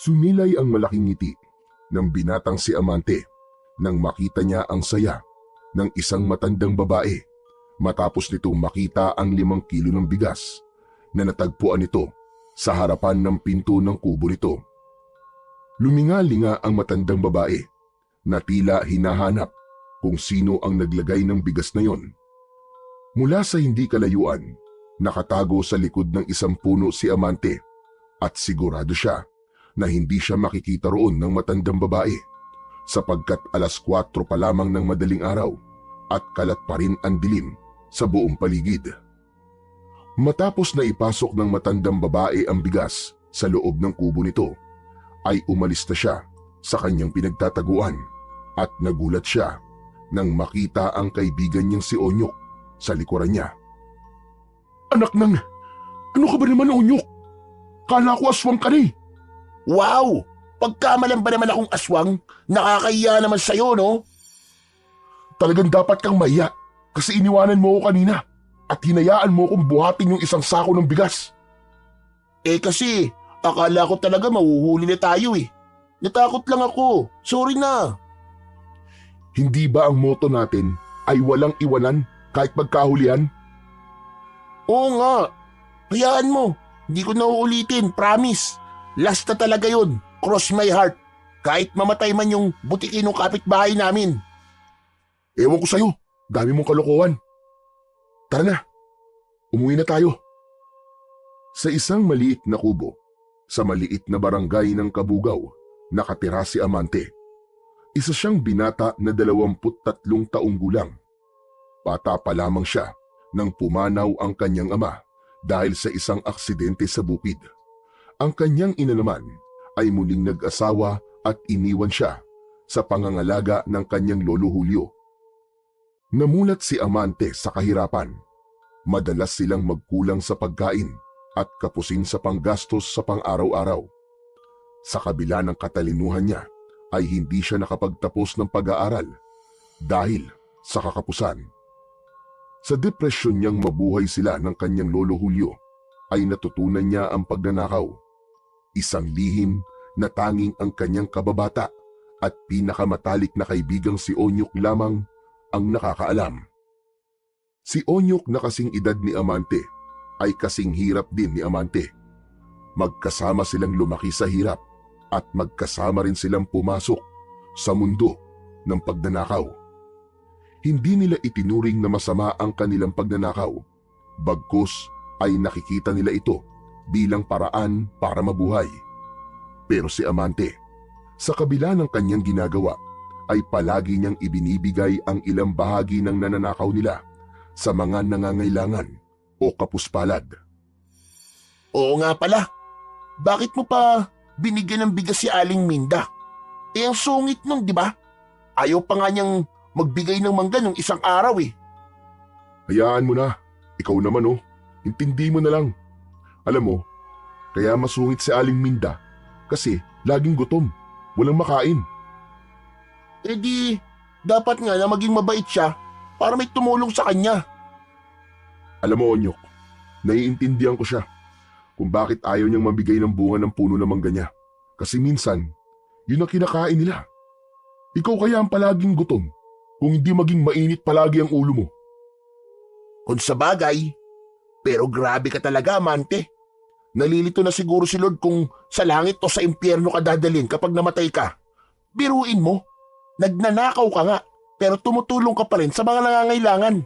Sumilay ang malaking ngiti ng binatang si Amante nang makita niya ang saya ng isang matandang babae matapos nitong makita ang 5 kilo ng bigas na natagpuan nito sa harapan ng pinto ng kubo nito. Luminga-linga ang matandang babae na tila hinahanap kung sino ang naglagay ng bigas na yon. Mula sa hindi kalayuan, nakatago sa likod ng isang puno si Amante at sigurado siya na hindi siya makikita roon ng matandang babae sapagkat 4:00 pa lamang ng madaling araw at kalat pa rin ang dilim sa buong paligid. Matapos na ipasok ng matandang babae ang bigas sa loob ng kubo nito, ay umalis na siya sa kanyang pinagtataguan at nagulat siya nang makita ang kaibigan niyang si Onyok sa likuran niya. "Anak ng, ano ka ba naman, Onyok? Kala ko aswang ka na eh." Wow! Pagkamalan ba naman akong aswang? Nakakahiya naman sa'yo, no? Talagang dapat kang mahiya kasi iniwanan mo ko kanina at hinayaan mo kong buhatin yung isang sako ng bigas. Kasi akala ko talaga mahuhuli na tayo eh. Natakot lang ako. Sorry na. Hindi ba ang motto natin ay walang iwanan kahit magkahulihan? Oo nga. Hayaan mo. Hindi ko na uulitin. Promise. Last na talaga yun. Cross my heart. Kahit mamatay man yung butikin ng kapitbahay namin. Ewan ko sa'yo. Dami mong kalokohan. Tara na. Umuwi na tayo. Sa isang maliit na kubo, sa maliit na barangay ng Kabugaw, nakatira si Amante. Isa siyang binata na 23 taong gulang. Bata pa lamang siya nang pumanaw ang kanyang ama dahil sa isang aksidente sa bukid. Ang kanyang ina naman ay muling nag-asawa at iniwan siya sa pangangalaga ng kanyang lolo Julio. Namulat si Amante sa kahirapan. Madalas silang magkulang sa pagkain at kapusin sa panggastos sa pang-araw-araw. Sa kabila ng katalinuhan niya ay hindi siya nakapagtapos ng pag-aaral dahil sa kakapusan. Sa depresyon niyang mabuhay sila ng kanyang lolo Julio ay natutunan niya ang pagnanakaw. Isang lihim na tanging ang kanyang kababata at pinakamatalik na kaibigang si Onyok lamang ang nakakaalam. Si Onyok na kasing edad ni Amante ay kasing hirap din ni Amante. Magkasama silang lumaki sa hirap at magkasama rin silang pumasok sa mundo ng pagnanakaw. Hindi nila itinuring na masama ang kanilang pagnanakaw, bagkus ay nakikita nila ito bilang paraan para mabuhay. Pero si Amante, sa kabila ng kanyang ginagawa, ay palagi niyang ibinibigay ang ilang bahagi ng nananakaw nila sa mga nangangailangan o kapuspalad. Oo nga pala. Bakit mo pa binigyan ng bigas si Aling Minda? Ang sungit nun, di ba? Ayaw pa nga niyang magbigay ng mangga nung isang araw eh. Hayaan mo na. Ikaw naman intindi mo na lang. Alam mo, kaya masungit si Aling Minda kasi laging gutom, walang makain. Dapat nga na maging mabait siya para may tumulong sa kanya. Alam mo, Onyok, naiintindihan ko siya kung bakit ayaw niyang mabigay ng bunga ng puno ng mangga niya. Kasi minsan, yun ang kinakain nila. Ikaw kaya ang palaging gutom kung hindi maging mainit palagi ang ulo mo. Kung sa bagay, pero grabe ka talaga, Amante. Nalilito na siguro si Lord kung sa langit o sa impyerno ka dadalhin kapag namatay ka. Biruin mo, nagnanakaw ka nga pero tumutulong ka pa rin sa mga nangangailangan.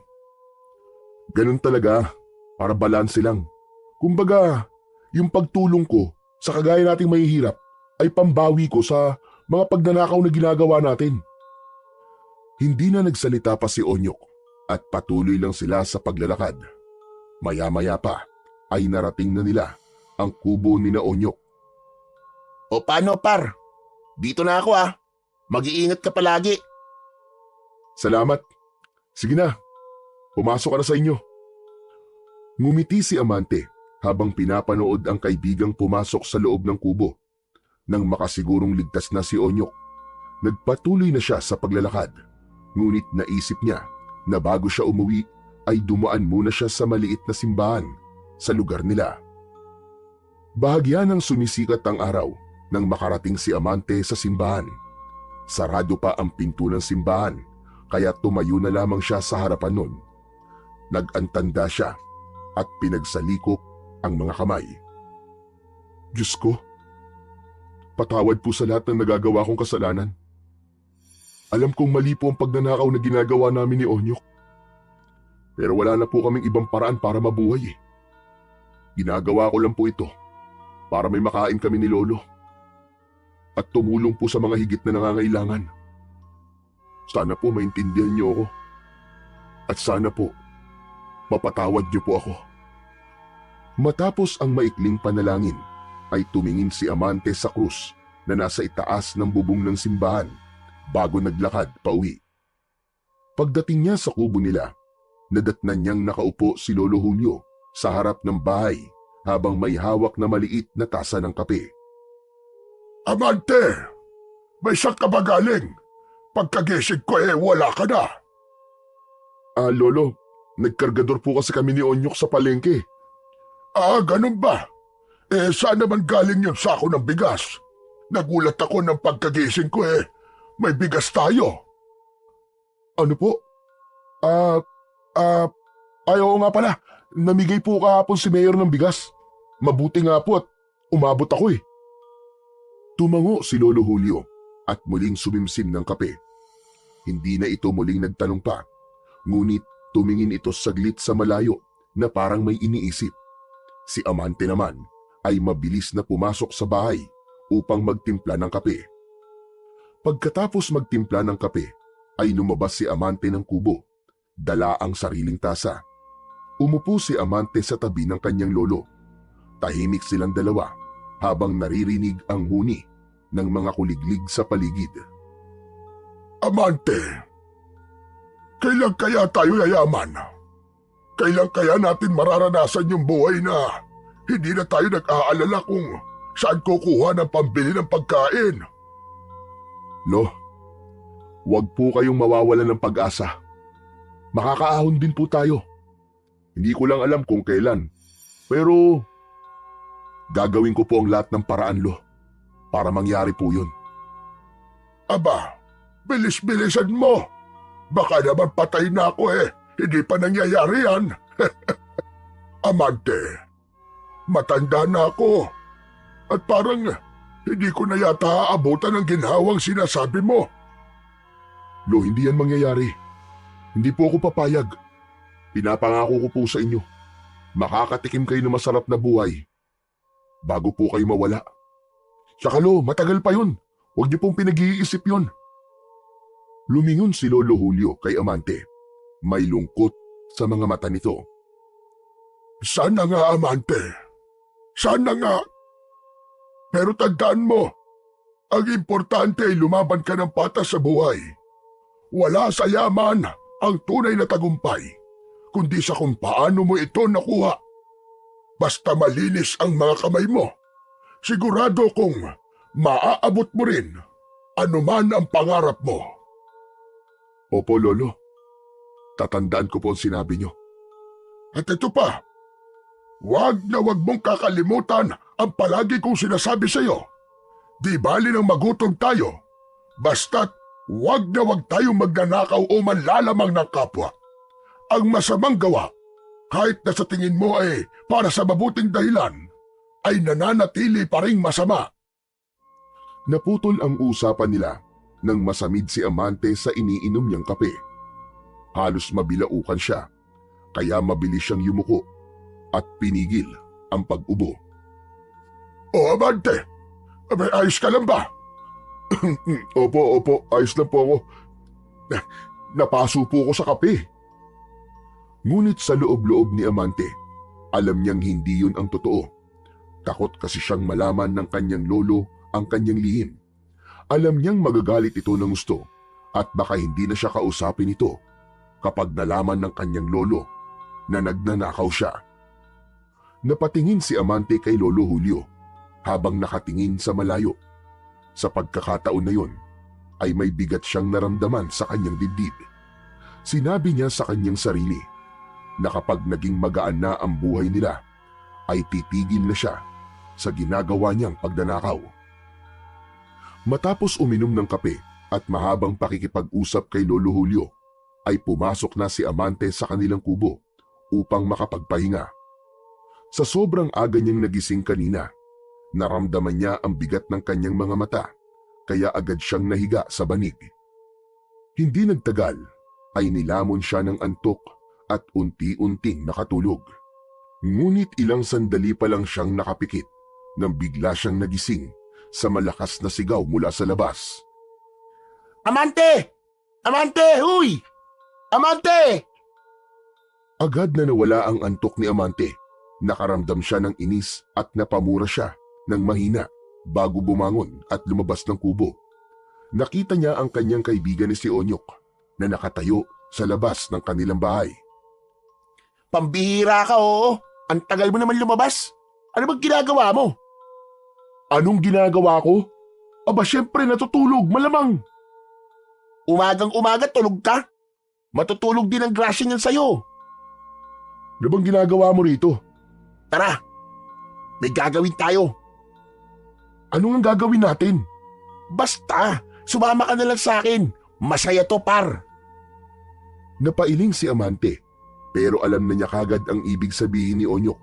Ganun talaga, para balanse lang. Kumbaga, yung pagtulong ko sa kagaya nating mahihirap ay pambawi ko sa mga pagnanakaw na ginagawa natin. Hindi na nagsalita pa si Onyok at patuloy lang sila sa paglalakad. Maya-maya pa ay narating na nila ang kubo ni na Onyok. O paano par? Dito na ako Mag-iingat ka palagi. Salamat. Sige na, pumasok ka na sa inyo. Ngumiti si Amante habang pinapanood ang kaibigang pumasok sa loob ng kubo. Nang makasigurong ligtas na si Onyok, nagpatuloy na siya sa paglalakad. Ngunit naisip niya na bago siya umuwi ay dumaan muna siya sa maliit na simbahan sa lugar nila. Bahagya ng sumisikat ang araw nang makarating si Amante sa simbahan. Sarado pa ang pinto ng simbahan kaya tumayo na lamang siya sa harapan nun. Nag-antanda siya at pinagsalikop ang mga kamay. Diyos ko, patawad po sa lahat ng nagagawa kong kasalanan. Alam kong mali po ang pagnanakaw na ginagawa namin ni Onyok. Pero wala na po kaming ibang paraan para mabuhay eh. Ginagawa ko lang po ito para may makain kami ni Lolo at tumulong po sa mga higit na nangangailangan. Sana po maintindihan niyo ako at sana po mapatawad niyo po ako. Matapos ang maikling panalangin ay tumingin si Amante sa krus na nasa itaas ng bubong ng simbahan bago naglakad pauwi. Pagdating niya sa kubo nila, nadatnan niyang nakaupo si Lolo Julio sa harap ng bahay habang may hawak na maliit na tasa ng kape. Amante, may sak ka ba galing? Pagkagising ko wala ka na. Lolo, nagkargador po kasi kami ni Onyok sa palengke. Ganun ba? Saan naman galing yung sako ng bigas? Nagulat ako ng pagkagising ko may bigas tayo. Ano po? Oo nga pala. Namigay po kahapon si Mayor ng bigas. Mabuti nga po at umabot ako eh. Tumango si Lolo Julio at muling sumimsim ng kape. Hindi na ito muling nagtanong pa, ngunit tumingin ito saglit sa malayo na parang may iniisip. Si Amante naman ay mabilis na pumasok sa bahay upang magtimpla ng kape. Pagkatapos magtimpla ng kape, ay lumabas si Amante ng kubo. Dala ang sariling tasa. Umupo si Amante sa tabi ng kanyang lolo. Tahimik silang dalawa habang naririnig ang huni ng mga kuliglig sa paligid. Amante, kailan kaya tayo yayaman? Kailan kaya natin mararanasan yung buhay na hindi na tayo nag-aalala kung saan kukuha ng pambili ng pagkain? Lo, wag po kayong mawawalan ng pag-asa. Makakaahon din po tayo. Hindi ko lang alam kung kailan, pero gagawin ko po ang lahat ng paraan, Lo, para mangyari po yun. Aba, bilis-bilisan mo. Baka naman patay na ako hindi pa nangyayari yan. Amante, matanda na ako at parang hindi ko na yata aabutan ng ginhawang sinasabi mo. Lo, hindi yan mangyayari. Hindi po ako papayag. Pinapangako ko po sa inyo. Makakatikim kayo ng masarap na buhay bago po kayo mawala. Tsaka Lo, matagal pa yun. Huwag niyo pong pinag-iisip yun. Lumingon si Lolo Julio kay Amante. May lungkot sa mga mata nito. Sana nga, Amante. Sana nga. Pero tandaan mo, ang importante ay lumaban ka ng patas sa buhay. Wala sa yaman ang tunay na tagumpay, kundi sa kung paano mo ito nakuha. Basta malinis ang mga kamay mo, sigurado kong maaabot mo rin anuman ang pangarap mo. Opo, Lolo. Tatandaan ko po ang sinabi niyo. At ito pa, wag na wag mong kakalimutan ang palagi kong sinasabi sa iyo. Di bali nang magutom tayo, basta't wag na wag tayong magnanakaw o manlalamang ng kapwa. Ang masamang gawa, kahit na sa tingin mo ay para sa mabuting dahilan, ay nananatili pa ring masama. Naputol ang usapan nila nang masamid si Amante sa iniinom niyang kape. Halos mabilaukan siya, kaya mabilis siyang yumuko at pinigil ang pag-ubo. O Amante, may ayos ka lang ba? Opo, ayos lang po ako. Napaso po ako sa kape. Ngunit sa loob-loob ni Amante, alam niyang hindi yun ang totoo. Takot kasi siyang malaman ng kanyang lolo ang kanyang lihim. Alam niyang magagalit ito ng gusto at baka hindi na siya kausapin ito kapag nalaman ng kanyang lolo na nagnanakaw siya. Napatingin si Amante kay Lolo Julio habang nakatingin sa malayo. Sa pagkakataon na yon ay may bigat siyang naramdaman sa kanyang dibdib. Sinabi niya sa kanyang sarili na kapag naging magaan na ang buhay nila ay titigil na siya sa ginagawa niyang pagnanakaw. Matapos uminom ng kape at mahabang pakikipag-usap kay Lolo Julio, ay pumasok na si Amante sa kanilang kubo upang makapagpahinga. Sa sobrang aga niyang nagising kanina, naramdaman niya ang bigat ng kanyang mga mata, kaya agad siyang nahiga sa banig. Hindi nagtagal ay nilamon siya ng antok at unti-unting nakatulog. Ngunit ilang sandali pa lang siyang nakapikit nang bigla siyang nagising sa malakas na sigaw mula sa labas. Amante! Amante! Huy! Amante! Agad na nawala ang antok ni Amante. Nakaramdam siya ng inis at napamura siya ng mahina bago bumangon at lumabas ng kubo. Nakita niya ang kanyang kaibigan ni si Onyok na nakatayo sa labas ng kanilang bahay. Pambihira ka, oo. Ang tagal mo naman lumabas. Ano bang ginagawa mo? Anong ginagawa ko? Aba syempre natutulog, malamang. Umagang-umaga tulog ka? Matutulog din ang grasya niyan sa'yo. Ano bang ginagawa mo rito? Tara, may gagawin tayo. Anong ang gagawin natin? Basta, sumama ka na lang sa akin. Masaya to, par. Napailing si Amante, pero alam na niya kagad ang ibig sabihin ni Onyok.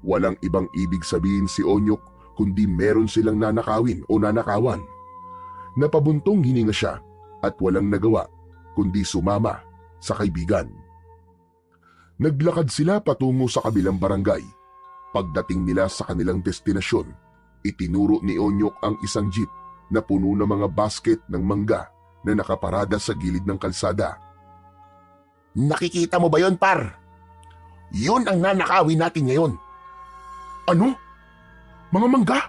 Walang ibang ibig sabihin si Onyok kundi meron silang nanakawin o nanakawan. Napabuntong hininga siya at walang nagawa kundi sumama sa kaibigan. Naglakad sila patungo sa kabilang barangay. Pagdating nila sa kanilang destinasyon, itinuro ni Onyok ang isang jeep na puno ng mga basket ng mangga na nakaparada sa gilid ng kalsada. Nakikita mo ba yon, par? Yun ang nanakawin natin ngayon. Ano? Mga mangga?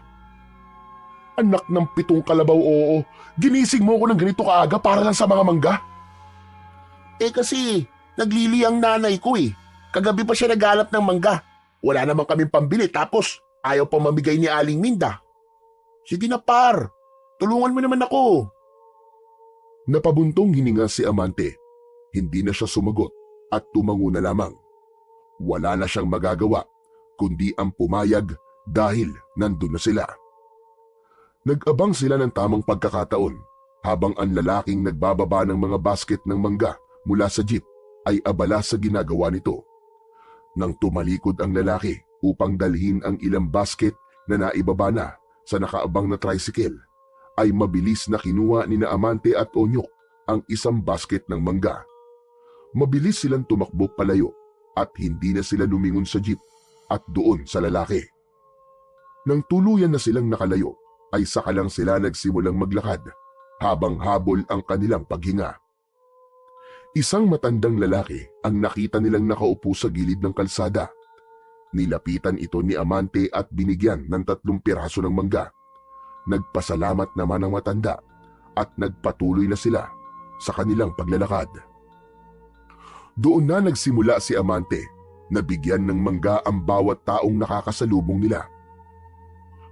Anak ng 7 kalabaw, oo. Ginising mo ako ng ganito kaaga para lang sa mga mangga? Kasi naglili ang nanay ko eh. Kagabi pa siya naghanap ng mangga. Wala naman kaming pambili tapos ayaw pa mamigay ni Aling Minda. Sige na, par. Tulungan mo naman ako. Napabuntong hininga si Amante. Hindi na siya sumagot at tumango na lamang. Wala na siyang magagawa kundi ang pumayag dahil nandun na sila. Nag-abang sila ng tamang pagkakataon habang ang lalaking nagbababa ng mga basket ng mangga mula sa jeep ay abala sa ginagawa nito. Nang tumalikod ang lalaki upang dalhin ang ilang basket na naibaba na sa nakaabang na tricycle, ay mabilis na kinuha ni na Amante at Onyok ang isang basket ng mangga. Mabilis silang tumakbo palayo at hindi na sila lumingon sa jeep at doon sa lalaki. Nang tuluyan na silang nakalayo, ay saka lang sila nagsimulang maglakad habang habol ang kanilang paghinga. Isang matandang lalaki ang nakita nilang nakaupo sa gilid ng kalsada. Nilapitan ito ni Amante at binigyan ng 3 piraso ng mangga. Nagpasalamat naman ang matanda at nagpatuloy na sila sa kanilang paglalakad. Doon na nagsimula si Amante na bigyan ng mangga ang bawat taong nakakasalubong nila.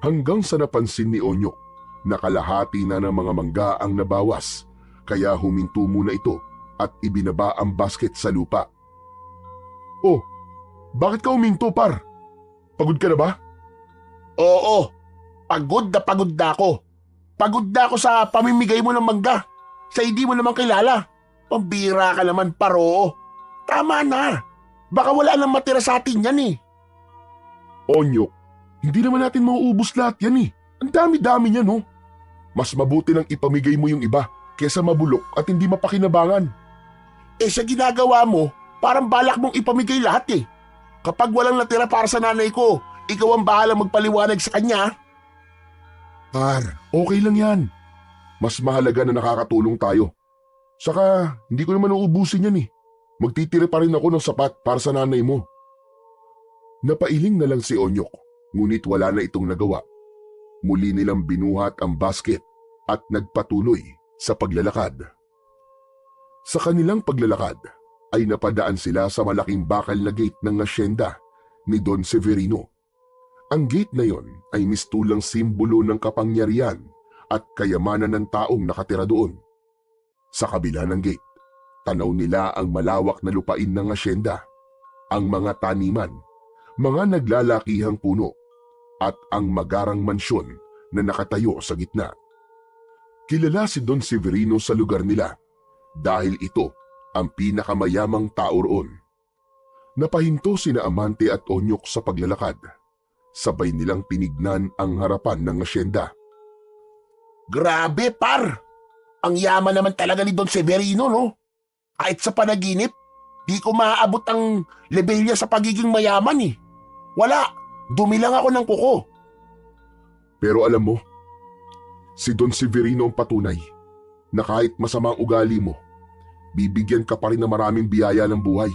Hanggang sa napansin ni Onyok na kalahati na ng mga mangga ang nabawas, kaya huminto muna ito at ibinaba ang basket sa lupa. Oh, bakit ka huminto, par? Pagod ka na ba? Oo, pagod na ako. Pagod na ako sa pamimigay mo ng mangga. Sa hindi mo naman kilala. Pambira ka naman, par, oo. Tama na. Baka wala nang matira sa atin yan eh. Onyok, hindi naman natin mauubos lahat yan eh. Ang dami-dami niyan, no? Mas mabuti nang ipamigay mo yung iba kesa mabulok at hindi mapakinabangan. Sa ginagawa mo, parang balak mong ipamigay lahat eh. Kapag walang natira para sa nanay ko, ikaw ang bahala magpaliwanag sa kanya. Par, okay lang yan. Mas mahalaga na nakakatulong tayo. Saka, hindi ko naman uubusin yan eh. Magtitira pa rin ako ng sapat para sa nanay mo. Napailing na lang si Onyok, ngunit wala na itong nagawa. Muli nilang binuhat ang basket at nagpatuloy sa paglalakad. Sa kanilang paglalakad ay napadaan sila sa malaking bakal na gate ng asyenda ni Don Severino. Ang gate na yon ay mistulang simbolo ng kapangyarihan at kayamanan ng taong nakatira doon. Sa kabila ng gate, tanaw nila ang malawak na lupain ng asyenda, ang mga taniman, mga naglalakihang puno, at ang magarang mansyon na nakatayo sa gitna. Kilala si Don Severino sa lugar nila dahil ito ang pinakamayamang tao roon. Napahinto sina Amante at Onyok sa paglalakad. Sabay nilang tinignan ang harapan ng asyenda. Grabe, par! Ang yaman naman talaga ni Don Severino, no? Kahit sa panaginip, di ko maaabot ang level niya sa pagiging mayaman eh. Wala, dumi lang ako ng kuko. Pero alam mo, si Don Severino ang patunay na kahit masama ang ugali mo, bibigyan ka pa rin ng maraming biyaya ng buhay.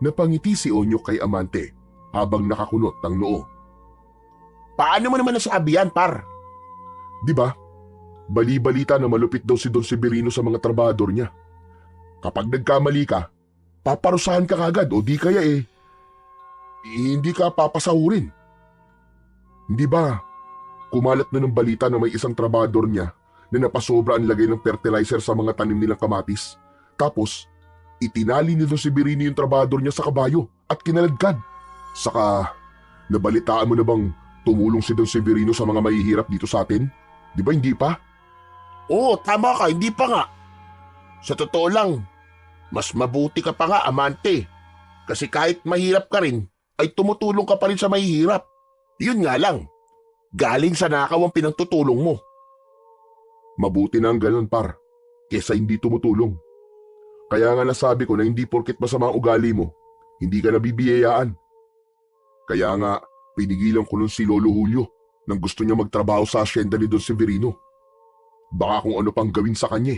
Napangiti si Onyok kay Amante habang nakakunot ang noo. Paano mo naman nasabi yan, par? Di ba? Bali-balita na malupit daw si Don Severino sa mga trabahador niya. Kapag nagkamali ka, paparusahan ka kagad o di kaya hindi ka papasahurin. Hindi ba kumalat na ng balita na may isang trabahador niya na napasobra ang lagay ng fertilizer sa mga tanim nilang kamatis. Tapos, itinali ni Don Severino yung trabahador niya sa kabayo at kinaladkad. Saka, nabalitaan mo na bang tumulong si Don Severino sa mga mahihirap dito sa atin? Di ba hindi pa? Oo, tama ka, hindi pa nga. Sa totoo lang, mas mabuti ka pa nga, Amante. Kasi kahit mahirap ka rin, ay tumutulong ka pa rin sa mahihirap. Yun nga lang, galing sa nakaw ang pinagtutulong mo. Mabuti na ang ganun, par, kesa hindi tumutulong. Kaya nga nasabi ko na hindi porket masama ang ugali mo, hindi ka nabibiyayaan. Kaya nga, pinigilan ko nun si Lolo Julio nang gusto niya magtrabaho sa asyenda ni Don Severino. Baka kung ano pang gawin sa kanya.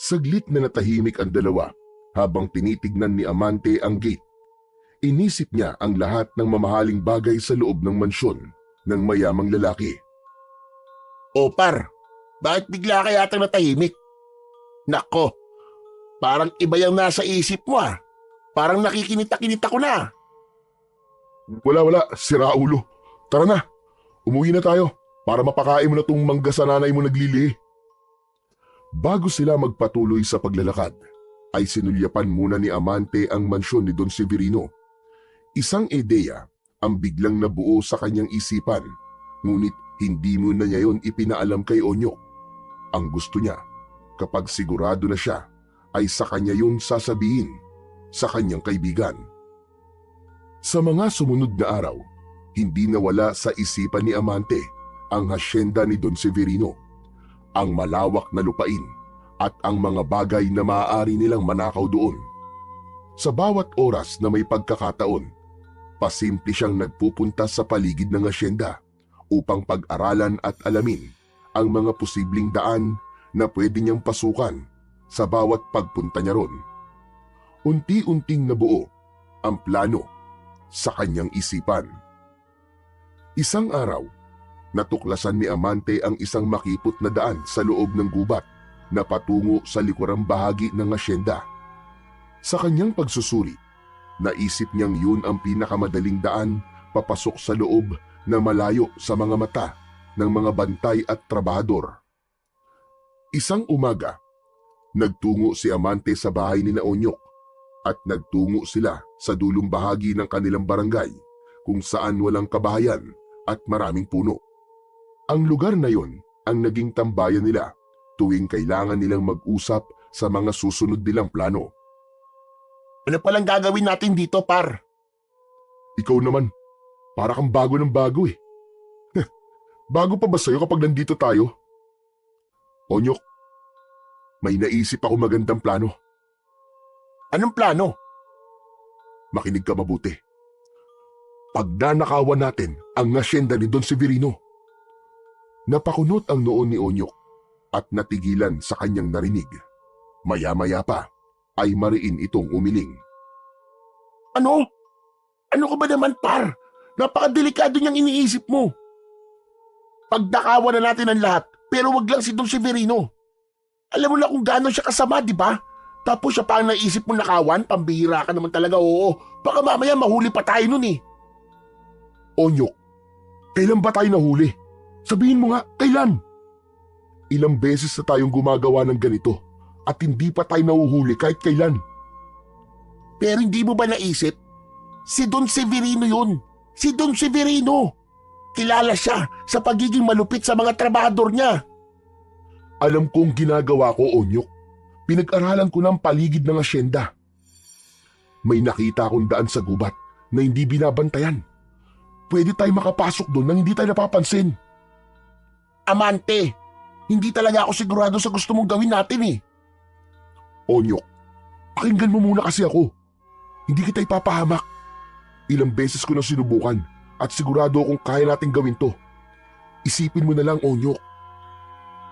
Saglit na natahimik ang dalawa habang tinitignan ni Amante ang gate. Inisip niya ang lahat ng mamahaling bagay sa loob ng mansyon ng mayamang lalaki. O par, bakit bigla ka yatang natahimik? Nako, parang iba yung nasa isip mo ah. Parang nakikinita-kinita ko na. Wala, sira ulo. Tara na, umuwi na tayo para mapakain mo na tong mangga sa nanay mo naglilihi. Bago sila magpatuloy sa paglalakad, ay sinulyapan muna ni Amante ang mansyon ni Don Severino. Isang ideya ang biglang nabuo sa kanyang isipan, ngunit hindi muna niya yon ipinaalam kay Onyok. Ang gusto niya, kapag sigurado na siya, ay sa kanya yun sasabihin sa kanyang kaibigan. Sa mga sumunod na araw, hindi nawala sa isipan ni Amante ang hasyenda ni Don Severino, ang malawak na lupain at ang mga bagay na maaari nilang manakaw doon. Sa bawat oras na may pagkakataon, pasimple siyang nagpupunta sa paligid ng hasyenda upang pag-aralan at alamin ang mga posibleng daan na pwede niyang pasukan sa bawat pagpunta niya ron. Unti-unting nabuo ang plano sa kanyang isipan. Isang araw, natuklasan ni Amante ang isang makipot na daan sa loob ng gubat na patungo sa likurang bahagi ng asyenda. Sa kanyang pagsusuri, naisip niyang yun ang pinakamadaling daan papasok sa loob na malayo sa mga mata ng mga bantay at trabahador. Isang umaga, nagtungo si Amante sa bahay ni Onyok at nagtungo sila sa dulong bahagi ng kanilang barangay kung saan walang kabahayan at maraming puno. Ang lugar na yon ang naging tambayan nila tuwing kailangan nilang mag-usap sa mga susunod nilang plano. Ano palang gagawin natin dito, par? Ikaw naman, para kang bago ng bago eh. Bago pa ba sa'yo kapag nandito tayo? Onyok, may naisip ako magandang plano. Anong plano? Makinig ka mabuti. Pagnanakawan natin ang asyenda ni Don Severino. Napakunot ang noon ni Onyok at natigilan sa kanyang narinig. Maya-maya pa ay mariin itong umiling. Ano? Ano ka ba naman, par? Napakadelikado niyang iniisip mo. Pagdakawan na natin ang lahat, pero wag lang si Don Severino. Alam mo na kung gaano siya kasama, di ba? Tapos siya pa ang naisip mo nakawan, pambihira ka naman talaga, oo. Baka mamaya mahuli pa tayo nun eh. Onyok, kailan ba tayo nahuli? Sabihin mo nga, kailan? Ilang beses na tayong gumagawa ng ganito at hindi pa tayo nahuhuli kahit kailan. Pero hindi mo ba naisip? Si Don Severino yun. Si Don Severino. Kilala siya sa pagiging malupit sa mga trabahador niya. Alam kong ginagawa ko, Onyok. Pinag-aralan ko ng paligid ng asyenda. May nakita akong daan sa gubat na hindi binabantayan. Pwede tayo makapasok doon nang hindi tayo napapansin. Amante, hindi talaga ako sigurado sa gusto mong gawin natin eh. Onyok, pakinggan mo muna kasi ako. Hindi kita ipapahamak. Ilang beses ko na sinubukan at sigurado akong kaya natin gawin to. Isipin mo na lang, Onyok.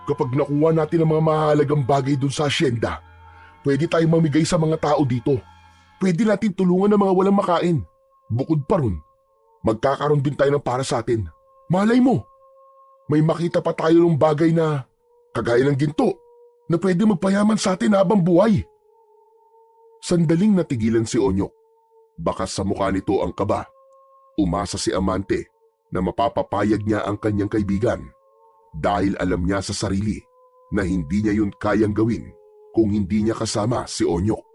Kapag nakuha natin ang mga mahalagang bagay dun sa asyenda, pwede tayong mamigay sa mga tao dito. Pwede natin tulungan ng mga walang makain. Bukod pa ron, magkakaroon din tayo ng para sa atin. Malay mo, may makita pa tayo ng bagay na kagaya ng ginto na pwede magpayaman sa atin habang buhay. Sandaling natigilan si Onyok. Baka sa mukha nito ang kaba. Umasa si Amante na mapapapayag niya ang kanyang kaibigan dahil alam niya sa sarili na hindi niya yun kayang gawin kung hindi niya kasama si Onyok.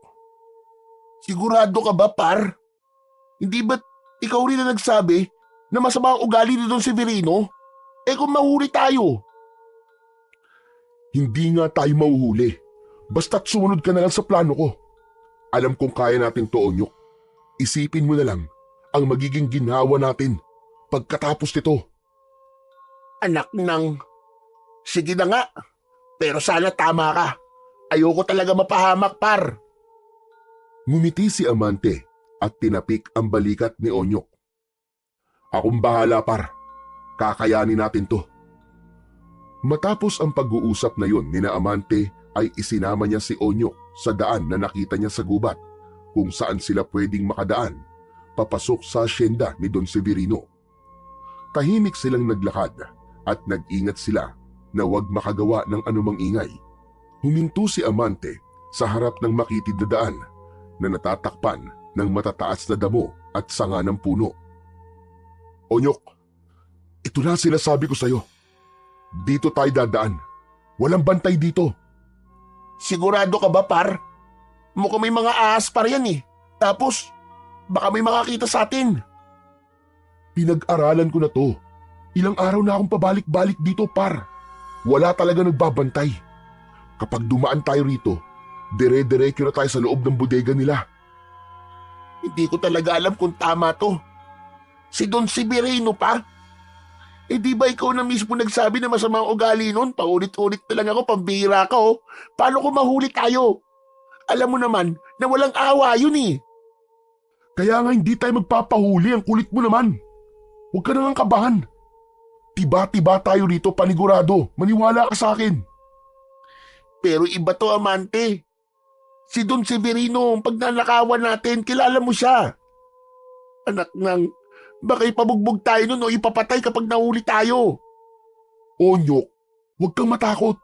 Sigurado ka ba, par? Hindi ba't ikaw rin na nagsabi na masama ang ugali ni Don Severino? Eh kung mahuli tayo? Hindi nga tayo mahuhuli. Basta't sumunod ka na lang sa plano ko. Alam kong kaya natin to, Onyok. Isipin mo na lang ang magiging ginhawa natin pagkatapos nito. Anak ng... Sige na nga, pero sana tama ka. Ayoko talaga mapahamak, par. Ngumiti si Amante at tinapik ang balikat ni Onyok. Akong bahala, par. Kakayanin natin to. Matapos ang pag-uusap na yun ni na Amante ay isinama niya si Onyok sa daan na nakita niya sa gubat kung saan sila pwedeng makadaan papasok sa asyenda ni Don Severino. Tahimik silang naglakad at nag-ingat sila na huwag makagawa ng anumang ingay. Huminto si Amante sa harap ng makitid na daan na natatakpan ng matataas na damo at sanga ng puno. Onyok, ito na sinasabi ko sa'yo. Dito tayo dadaan. Walang bantay dito. Sigurado ka ba, par? Mukhang may mga ahas par yan eh. Tapos, baka may makakita sa atin. Pinag-aralan ko na to. Ilang araw na akong pabalik-balik dito, par. Wala talaga nagbabantay. Kapag dumaan tayo rito, dire-diretso na tayo sa loob ng bodega nila. Hindi ko talaga alam kung tama to. Si Don Severino pa? Eh di ba ikaw na mismo nagsabi na masama ang ugali nun? Paulit-ulit na lang ako, pambihira ka oh. Paano kung mahuli tayo? Alam mo naman na walang awa yun eh. Kaya nga hindi tayo magpapahuli, ang kulit mo naman. Huwag ka nang kabahan. Tiba-tiba tayo rito, panigurado. Maniwala ka sa akin. Pero iba to, Amante. Si Don Severino, pag nanakawan natin, kilala mo siya. Anak ng, baka ipabugbog tayo nun o ipapatay kapag nahuli tayo. Onyok, huwag kang matakot.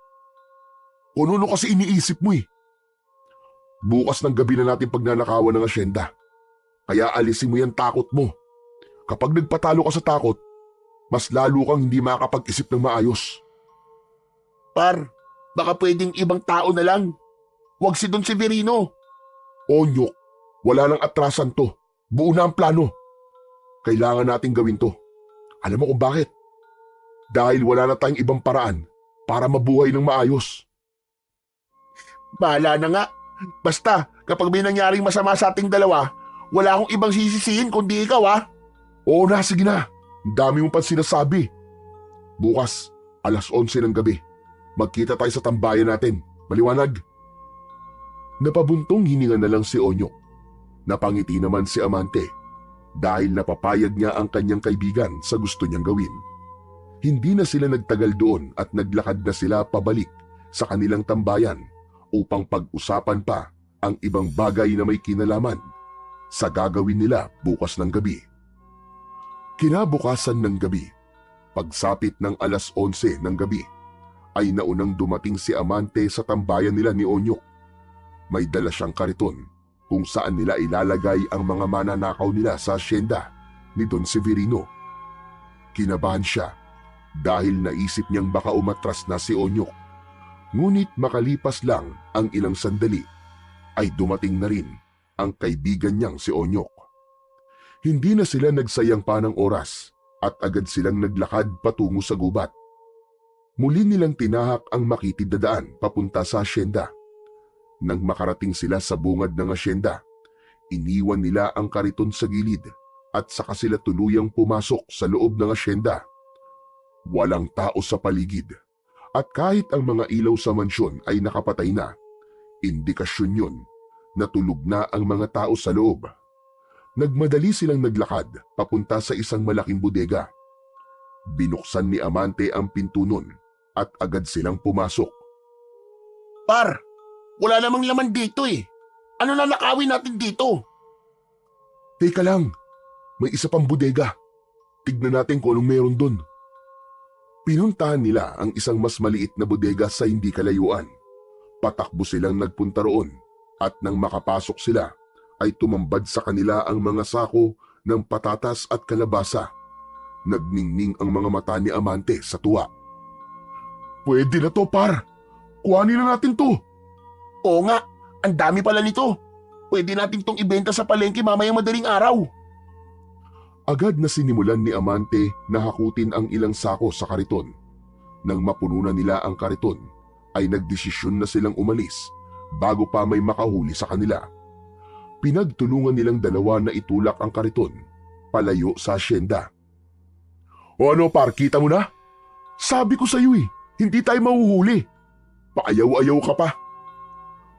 Kung ano kasi iniisip mo eh. Bukas ng gabi na natin pagnanakawan ng asyenda. Kaya alisin mo yung takot mo. Kapag nagpatalo ka sa takot, mas lalo kang hindi makakapag-isip ng maayos. Par, baka pwedeng ibang tao na lang. Huwag si Don Severino. Onyok, wala nang atrasan to. Buo na ang plano. Kailangan nating gawin to. Alam mo kung bakit? Dahil wala na tayong ibang paraan para mabuhay ng maayos. Bahala na nga. Basta, kapag may nangyaring masama sa ating dalawa, wala akong ibang sisisihin kundi ikaw ah. Oo na, sige na. Ang dami mo pa sinasabi. Bukas, 11:00 ng gabi. Magkita tayo sa tambayan natin. Maliwanag. Napabuntong hininga na lang si Onyok. Napangiti naman si Amante dahil napapayag niya ang kanyang kaibigan sa gusto niyang gawin. Hindi na sila nagtagal doon at naglakad na sila pabalik sa kanilang tambayan upang pag-usapan pa ang ibang bagay na may kinalaman sa gagawin nila bukas ng gabi. Kinabukasan ng gabi, pagsapit ng 11:00 ng gabi, ay naunang dumating si Amante sa tambayan nila ni Onyok. May dala siyang kariton kung saan nila ilalagay ang mga mananakaw nila sa asyenda ni Don Severino. Kinabahan siya dahil naisip niyang baka umatras na si Onyok. Ngunit makalipas lang ang ilang sandali ay dumating na rin ang kaibigan niyang si Onyok. Hindi na sila nagsayang pa ng oras at agad silang naglakad patungo sa gubat. Muli nilang tinahak ang makitid na daan papunta sa asyenda. Nang makarating sila sa bungad ng asyenda, iniwan nila ang kariton sa gilid at saka sila tuluyang pumasok sa loob ng asyenda. Walang tao sa paligid at kahit ang mga ilaw sa mansyon ay nakapatay na, indikasyon yun na tulog na ang mga tao sa loob. Nagmadali silang naglakad papunta sa isang malaking bodega. Binuksan ni Amante ang pinto nun at agad silang pumasok. Par, wala namang laman dito eh. Ano na nakawin natin dito? Teka lang, may isa pang bodega. Tignan natin kung anong meron dun. Pinuntahan nila ang isang mas maliit na bodega sa hindi kalayuan. Patakbo silang nagpunta roon at nang makapasok sila ay tumambad sa kanila ang mga sako ng patatas at kalabasa. Nagningning ang mga mata ni Amante sa tuwa. Pwede na to, par. Kuhanin na natin to. Oo nga, ang dami pala nito. Pwede natin tong ibenta sa palengke mamayang madaling araw. Agad na sinimulan ni Amante na hakutin ang ilang sako sa kariton. Nang mapuno na nila ang kariton, ay nagdesisyon na silang umalis bago pa may makahuli sa kanila. Pinagtulungan nilang dalawa na itulak ang kariton palayo sa asyenda. O ano, par, kita mo na? Sabi ko sa iyo eh, hindi tayo mahuhuli. Paayaw-ayaw ka pa.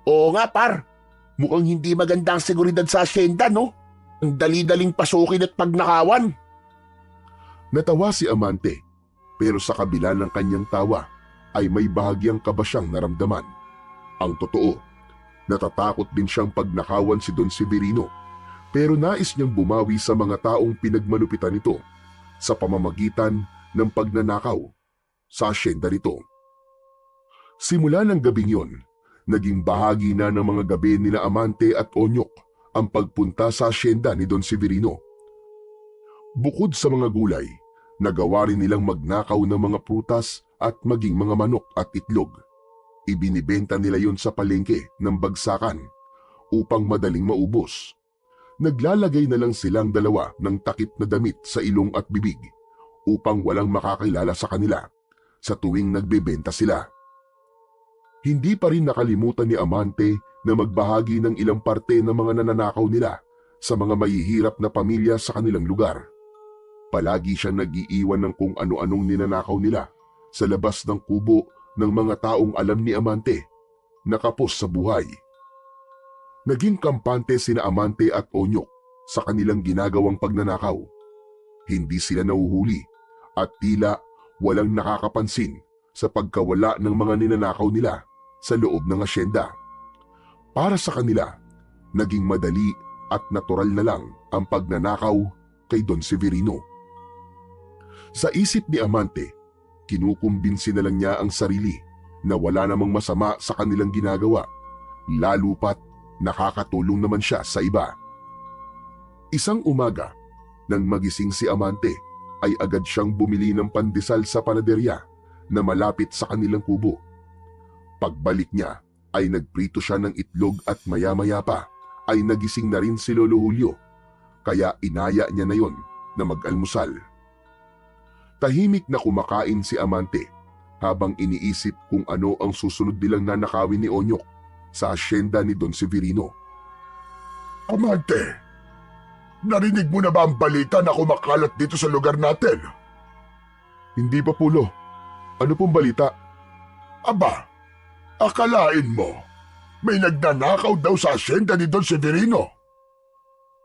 Oo nga par, mukhang hindi maganda ang seguridad sa asyenda no? Ang dali-daling pasukin at pagnakawan. Natawa si Amante, pero sa kabila ng kanyang tawa ay may bahagyang kaba siyang naramdaman. Ang totoo, natatakot din siyang pagnakawan si Don Severino, pero nais niyang bumawi sa mga taong pinagmalupitan nito sa pamamagitan ng pagnanakaw sa asyenda nito. Simula ng gabing yon, naging bahagi na ng mga gabi nila Amante at Onyok ang pagpunta sa asyenda ni Don Severino. Bukod sa mga gulay, nagawa rin nilang magnakaw ng mga prutas at maging mga manok at itlog. Ibinibenta nila yon sa palengke ng bagsakan upang madaling maubos. Naglalagay na lang silang dalawa ng takip na damit sa ilong at bibig upang walang makakilala sa kanila sa tuwing nagbebenta sila. Hindi pa rin nakalimutan ni Amante na magbahagi ng ilang parte ng mga nananakaw nila sa mga mahihirap na pamilya sa kanilang lugar. Palagi siyang nag-iiwan ng kung ano-anong ninanakaw nila sa labas ng kubo ng mga taong alam ni Amante na kapos sa buhay. Naging kampante sina Amante at Onyok sa kanilang ginagawang pagnanakaw. Hindi sila nahuhuli at tila walang nakakapansin sa pagkawala ng mga ninanakaw nila sa loob ng asyenda. Para sa kanila, naging madali at natural na lang ang pagnanakaw kay Don Severino. Sa isip ni Amante, kinukumbinsi na lang niya ang sarili na wala namang masama sa kanilang ginagawa, lalo pat nakakatulong naman siya sa iba. Isang umaga, nang magising si Amante, ay agad siyang bumili ng pandesal sa panaderya na malapit sa kanilang kubo. Pagbalik niya ay nagprito siya ng itlog at maya-maya pa ay nagising na rin si Lolo Julio, kaya inaya niya na yon na mag-almusal. Tahimik na kumakain si Amante habang iniisip kung ano ang susunod nilang nanakawin ni Onyok sa asyenda ni Don Severino. Amante, narinig mo na ba ang balita na kumakalat dito sa lugar natin? Hindi pa, Pulo. Ano pong balita? Aba, akalain mo, may nagnanakaw daw sa asyenda ni Don Severino.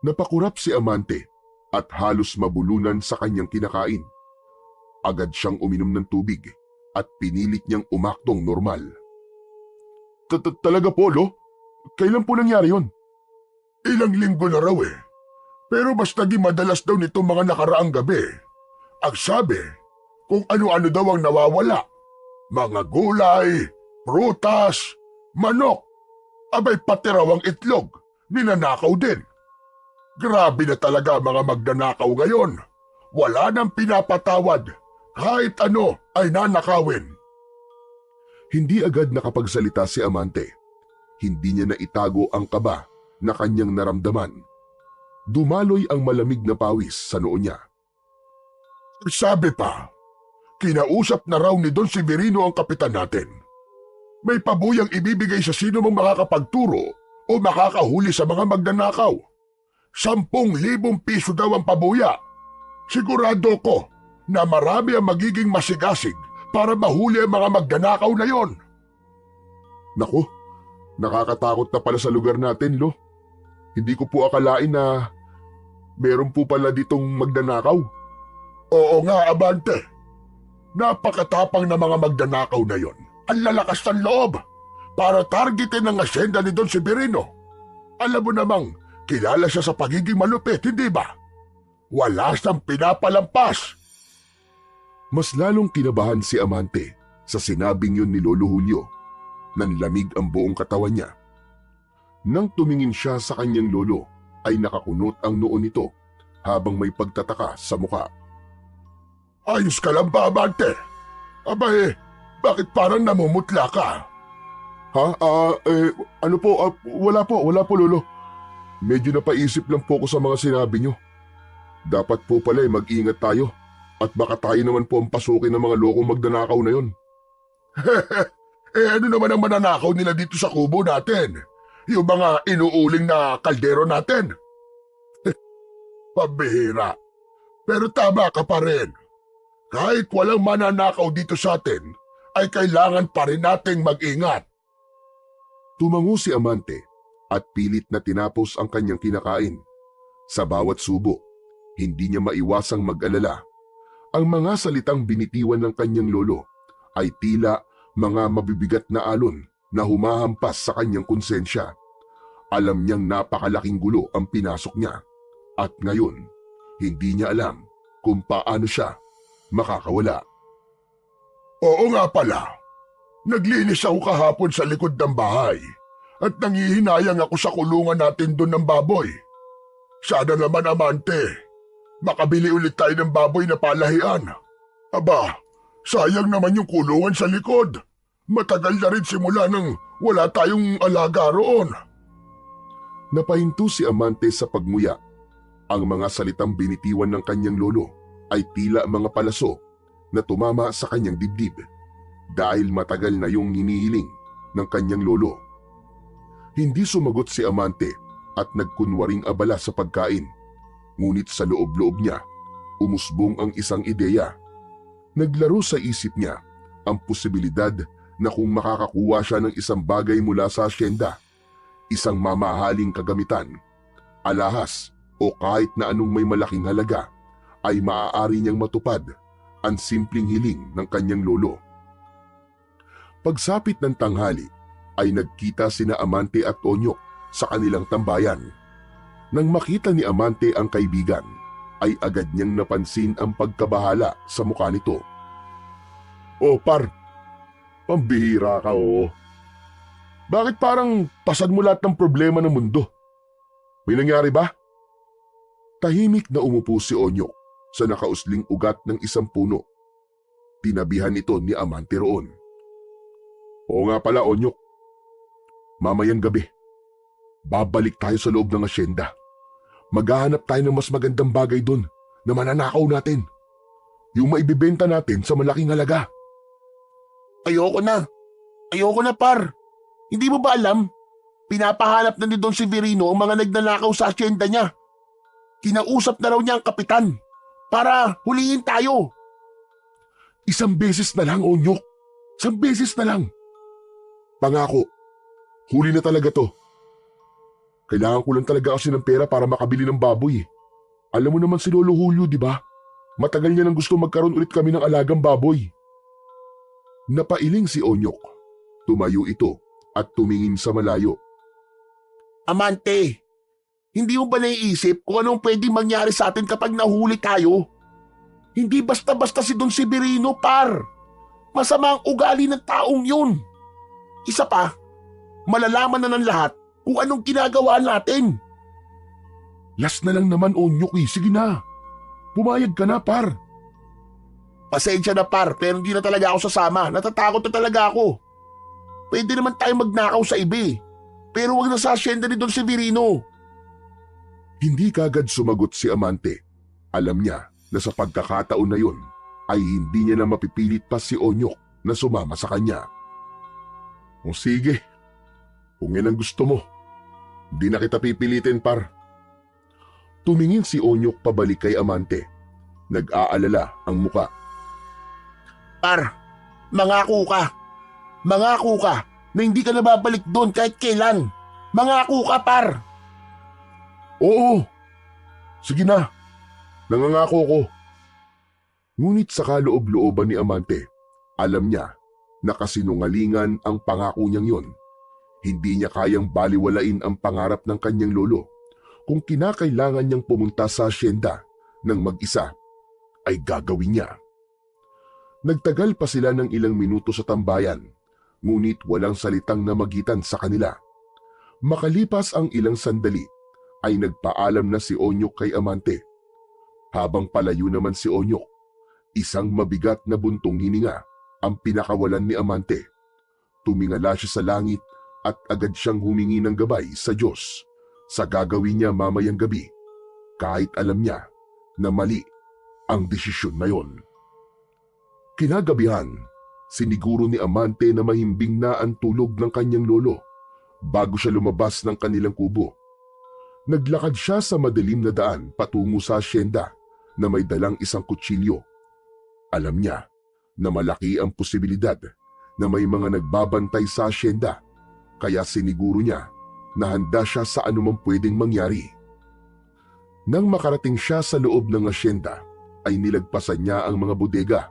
Napakurap si Amante at halos mabulunan sa kanyang kinakain. Agad siyang uminom ng tubig at pinilit niyang umaktong normal. Talaga, Polo? Kailan po nangyari yon? Ilang linggo na raw eh. Pero mas naging madalas daw nitong mga nakaraang gabi. Ang sabi, kung ano-ano daw ang nawawala. Mga gulay, prutas, manok. Abay pati raw ang itlog, ninanakaw din. Grabe na talaga mga magnanakaw ngayon. Wala nang pinapatawad. Kahit ano ay nanakawin. Hindi agad nakapagsalita si Amante. Hindi niya naitago ang kaba na kanyang naramdaman. Dumaloy ang malamig na pawis sa noo niya. Sabi pa, Kinausap na raw ni Don Severino ang kapitan natin. May pabuyang ibibigay sa sino mang makakapagturo o makakahuli sa mga magnanakaw. 10,000 piso daw ang pabuya. Sigurado ko na marami ang magiging masigasig para mahuli ang mga magnanakaw na yon. Naku, nakakatakot na pala sa lugar natin, Lo. Hindi ko po akalain na meron po pala ditong magnanakaw. Oo nga, Abante. Napakatapang na mga magnanakaw na yon. Ang lalakas ng loob para targetin ang asyenda ni Don Severino. Alam mo namang, kilala siya sa pagiging malupit, hindi ba? Wala siyang pinapalampas. Mas lalong kinabahan si Amante sa sinabing yun ni Lolo Julio. Nanlamig ang buong katawan niya. Nang tumingin siya sa kanyang lolo, ay nakakunot ang noo nito habang may pagtataka sa muka. Ayos ka lang ba, Abante? Abay, bakit parang namumutla ka? Ha? Ano po? Wala po, Lolo. Medyo napaisip lang po ko sa mga sinabi niyo. Dapat po pala mag-ingat tayo at baka tayo naman po ang pasukin ng mga lokong magnanakaw na yon. Ano naman ang mananakaw nila dito sa kubo natin? Yung mga inuuling na kaldero natin? Pabihira. Pero tama ka pa rin. Kahit walang mananakaw dito sa atin, ay kailangan pa rin nating mag-ingat. Tumango si Amante at pilit na tinapos ang kanyang kinakain. Sa bawat subo, hindi niya maiwasang mag-alala. Ang mga salitang binitiwan ng kanyang lolo ay tila mga mabibigat na alon na humahampas sa kanyang konsensya. Alam niyang napakalaking gulo ang pinasok niya at ngayon, hindi niya alam kung paano siya makakawala. Oo nga pala. Naglinis ako kahapon sa likod ng bahay at nangihinayang ako sa kulungan natin doon ng baboy. Sana naman, Amante, makabili ulit tayo ng baboy na palahian. Aba, sayang naman yung kulungan sa likod. Matagal na rin simula nang wala tayong alaga roon. Napahinto si Amante sa pagmuya. Ang mga salitang binitiwan ng kanyang lolo ay tila mga palaso na tumama sa kanyang dibdib dahil matagal na yung hinihiling ng kanyang lolo. Hindi sumagot si Amante at nagkunwaring abala sa pagkain. Ngunit sa loob-loob niya, umusbong ang isang ideya. Naglaro sa isip niya ang posibilidad na kung makakakuha siya ng isang bagay mula sa asyenda, isang mamahaling kagamitan, alahas o kahit na anong may malaking halaga, ay maaari niyang matupad ang simpleng hiling ng kanyang lolo. Pagsapit ng tanghali ay nagkita sina Amante at Onyok sa kanilang tambayan. Nang makita ni Amante ang kaibigan, ay agad niyang napansin ang pagkabahala sa mukha nito. Oh, par, pambihira ka, oh. Bakit parang pasad mo lahat ng problema ng mundo? May nangyari ba? Tahimik na umupo si Onyok sa nakausling ugat ng isang puno. Tinabihan ito ni Amante roon. Oo nga pala, Onyok. Mamayang gabi, babalik tayo sa loob ng asyenda. Maghahanap tayo ng mas magandang bagay doon na mananakaw natin. Yung maibibenta natin sa malaking halaga. Ayoko na, par. Hindi mo ba alam? Pinapahanap na ni Don Severino ang mga nagnanakaw sa asyenda niya. Kinausap na raw niya ang kapitan para huliin tayo. Isang beses na lang, Onyok. Isang beses na lang. Pangako, huli na talaga to. Kailangan ko lang talaga kasi ng pera para makabili ng baboy. Alam mo naman si Lolo Julio, di ba? Matagal niya nang gusto magkaroon ulit kami ng alagang baboy. Napailing si Onyok. Tumayo ito at tumingin sa malayo. Amante, hindi mo ba naiisip kung anong pwedeng mangyari sa atin kapag nahuli tayo? Hindi basta-basta si Don Severino, par. Masama ang ugali ng taong yun. Isa pa, malalaman na ng lahat kung anong ginagawa natin. Last na lang naman, Onyok, eh. Sige na. Pumayag ka na, par. Pasensya na, par, pero hindi na talaga ako sasama. Natatakot na talaga ako. Pwede naman tayo magnakaw sa iba, pero wag na sa asyenda ni Don Severino. Hindi kagad sumagot si Amante. Alam niya na sa pagkakataon na yun, ay hindi niya na mapipilit pa si Onyok na sumama sa kanya. O sige, kung yan ang gusto mo, di na kita pipilitin par. Tumingin si Onyok pabalik kay Amante. Nag-aalala ang muka. Par, mangako ka. Mangako ka na hindi ka na babalik doon kahit kailan. Mangako ka, par. Oo, sige na, nangangako ko. Ngunit sa kaloob-looban ni Amante, alam niya na kasinungalingan ang pangako niyang yon. Hindi niya kayang baliwalain ang pangarap ng kanyang lolo. Kung kinakailangan niyang pumunta sa asyenda ng mag-isa, ay gagawin niya. Nagtagal pa sila ng ilang minuto sa tambayan, ngunit walang salitang namagitan sa kanila. Makalipas ang ilang sandali, ay nagpaalam na si Onyok kay Amante. Habang palayo naman si Onyok, isang mabigat na buntong hininga ang pinakawalan ni Amante. Tumingala siya sa langit at agad siyang humingi ng gabay sa Diyos sa gagawin niya mamayang gabi, kahit alam niya na mali ang desisyon na yon. Kinagabihan, siniguro ni Amante na mahimbing na ang tulog ng kanyang lolo bago siya lumabas ng kanilang kubo. Naglakad siya sa madilim na daan patungo sa asyenda na may dalang isang kutsilyo. Alam niya na malaki ang posibilidad na may mga nagbabantay sa asyenda, kaya siniguro niya na handa siya sa anumang pwedeng mangyari. Nang makarating siya sa loob ng asyenda, ay nilagpasan niya ang mga bodega.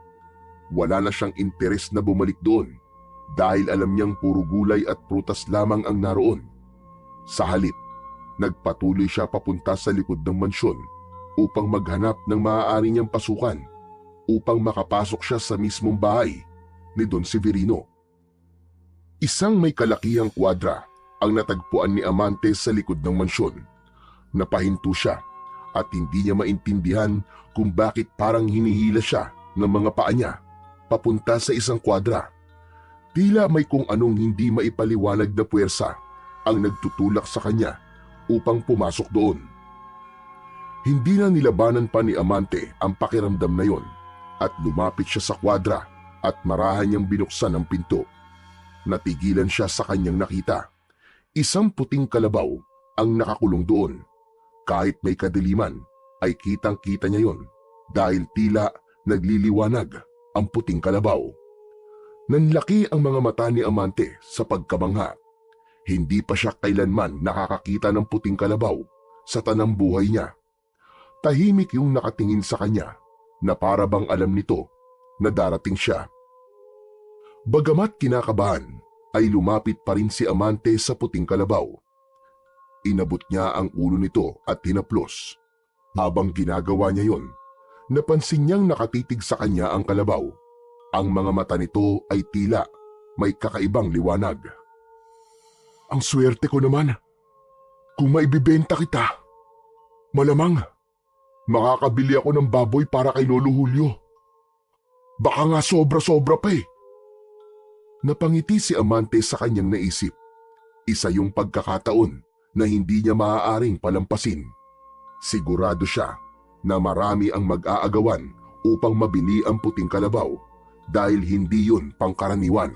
Wala na siyang interes na bumalik doon dahil alam niyang puro gulay at prutas lamang ang naroon. Sa halip, nagpatuloy siya papunta sa likod ng mansyon upang maghanap ng maaari niyang pasukan upang makapasok siya sa mismong bahay ni Don Severino. Isang may kalakihang kwadra ang natagpuan ni Amante sa likod ng mansyon. Napahinto siya at hindi niya maintindihan kung bakit parang hinihila siya ng mga paa niya papunta sa isang kwadra. Tila may kung anong hindi maipaliwanag na puwersa ang nagtutulak sa kanya upang pumasok doon. Hindi na nilabanan pa ni Amante ang pakiramdam na yon at lumapit siya sa kwadra at marahan niyang binuksan ang pinto. Natigilan siya sa kanyang nakita. Isang puting kalabaw ang nakakulong doon. Kahit may kadiliman ay kitang-kita niya yon dahil tila nagliliwanag ang puting kalabaw. Nanlaki ang mga mata ni Amante sa pagkabangha. Hindi pa siya kailanman nakakakita ng puting kalabaw sa tanang buhay niya. Tahimik yung nakatingin sa kanya na para bang alam nito na darating siya. Bagamat kinakabahan, ay lumapit pa rin si Amante sa puting kalabaw. Inabot niya ang ulo nito at hinaplos. Habang ginagawa niya yon, napansin niyang nakatitig sa kanya ang kalabaw. Ang mga mata nito ay tila may kakaibang liwanag. Ang swerte ko naman. Kung maibibenta kita, malamang makakabili ako ng baboy para kay Lolo Julio. Baka nga sobra-sobra pa eh. Napangiti si Amante sa kanyang naisip. Isa yung pagkakataon na hindi niya maaaring palampasin. Sigurado siya na marami ang mag-aagawan upang mabili ang puting kalabaw dahil hindi yun pangkaraniwan.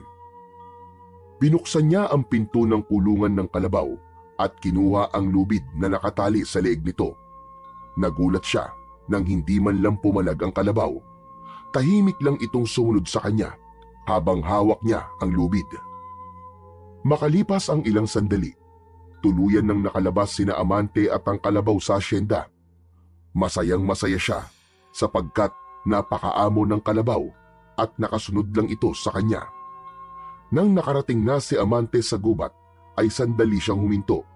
Binuksan niya ang pinto ng kulungan ng kalabaw at kinuha ang lubid na nakatali sa leeg nito. Nagulat siya nang hindi man lang pumalag ang kalabaw. Tahimik lang itong sumunod sa kanya habang hawak niya ang lubid. Makalipas ang ilang sandali, tuluyan nang nakalabas sina Amante at ang kalabaw sa asyenda. Masayang masaya siya sapagkat napakaamo ng kalabaw at nakasunod lang ito sa kanya. Nang nakarating na si Amante sa gubat, ay sandali siyang huminto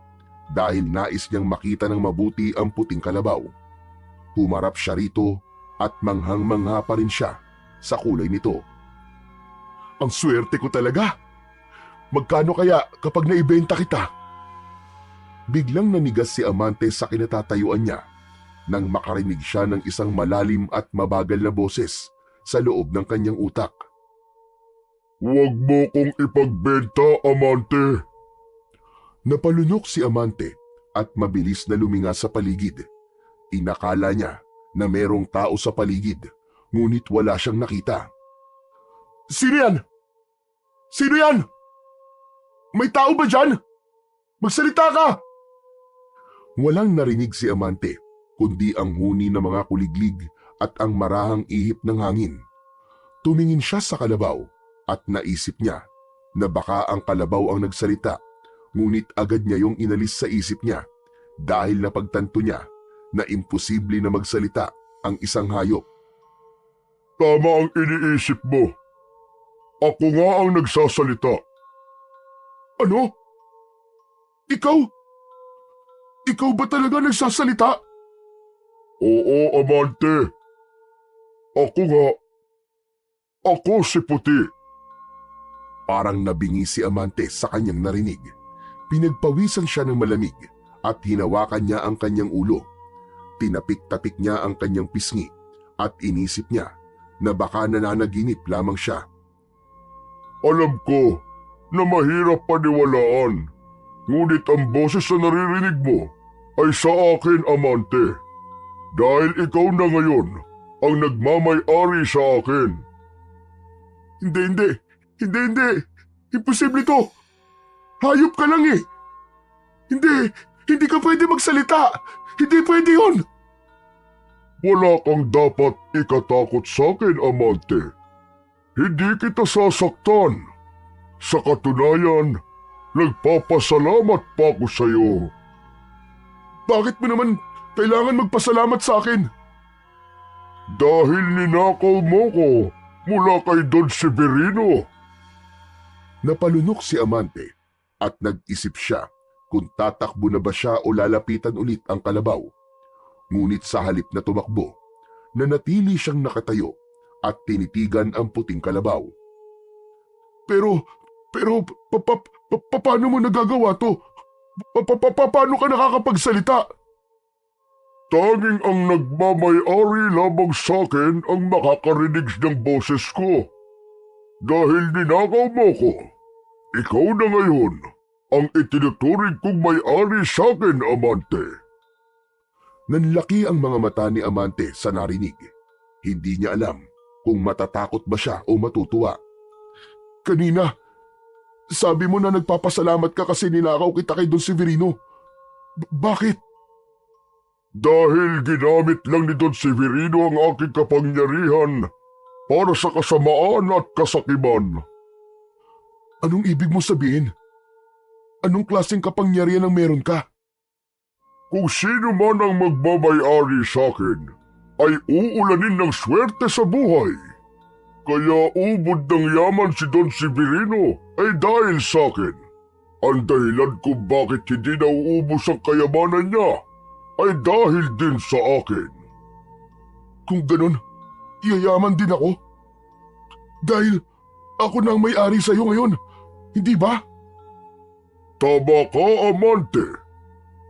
dahil nais niyang makita ng mabuti ang puting kalabaw. Humarap siya rito at manghang-mangha pa rin siya sa kulay nito. Ang swerte ko talaga! Magkano kaya kapag naibenta kita? Biglang nanigas si Amante sa kinatatayuan niya nang makarinig siya ng isang malalim at mabagal na boses sa loob ng kanyang utak. Huwag mo kong ipagbenta, Amante. Napalunok si Amante at mabilis na luminga sa paligid. Inakala niya na merong tao sa paligid, ngunit wala siyang nakita. Sino yan? Sino yan? May tao ba dyan? Magsalita ka! Walang narinig si Amante, kundi ang huni ng mga kuliglig at ang marahang ihip ng hangin. Tumingin siya sa kalabaw at naisip niya na baka ang kalabaw ang nagsalita, ngunit agad niya yung inalis sa isip niya dahil napagtanto niya na imposible na magsalita ang isang hayop. Tama ang iniisip mo. Ako nga ang nagsasalita. Ano? Ikaw? Ikaw ba talaga nagsasalita? Oo, Amante. Ako nga. Ako si Puti. Parang nabingi si Amante sa kanyang narinig. Pinagpawisan siya ng malamig at hinawakan niya ang kanyang ulo. Tinapik-tapik niya ang kanyang pisngi at inisip niya na baka nananaginip lamang siya. Alam ko na mahirap paniwalaan, ngunit ang boses na naririnig mo ay sa akin, Amante. Dahil ikaw na ngayon ang nagmamay-ari sa akin. Hindi. Imposible to. Hayop ka lang eh. Hindi ka pwede magsalita. Hindi pwede yun. Wala kang dapat ikatakot sa akin, Amante. Hindi kita sasaktan. Sa katunayan, nagpapasalamat pa ako sa iyo. Bakit mo naman kailangan magpasalamat sa akin? Dahil ninakaw mo ko mula kay Don Severino. Napalunok si Amante at nag-isip siya kung tatakbo na ba siya o lalapitan ulit ang kalabaw. Ngunit sa halip na tumakbo, nanatili siyang nakatayo at tinitigan ang puting kalabaw. Pero, paano mo nagagawa to? Paano ka nakakapagsalita? Tanging ang nagmamay-ari lamang sa akin ang makakarinig ng boses ko. Dahil ninakaw mo ko, ikaw na ngayon ang itinuturing kong may-ari sa akin, Amante. Nanlaki ang mga mata ni Amante sa narinig. Hindi niya alam kung matatakot ba siya o matutuwa. Kanina, sabi mo na nagpapasalamat ka kasi ninakaw kita kay Don Severino. Bakit? Dahil ginamit lang ni Don Severino ang aking kapangyarihan para sa kasamaan at kasakiman. Anong ibig mo sabihin? Anong klaseng kapangyarihan ang meron ka? Kung sino man ang magmamay-ari sa akin, ay uulanin ng swerte sa buhay. Kaya ubod ng yaman si Don Severino ay dahil sa akin. Ang dahilan kung bakit hindi nauubos ang kayamanan niya ay dahil din sa akin. Kung ganun, yayaman din ako. Dahil ako na ang may-ari sa'yo ngayon, hindi ba? Tama ka, Amante.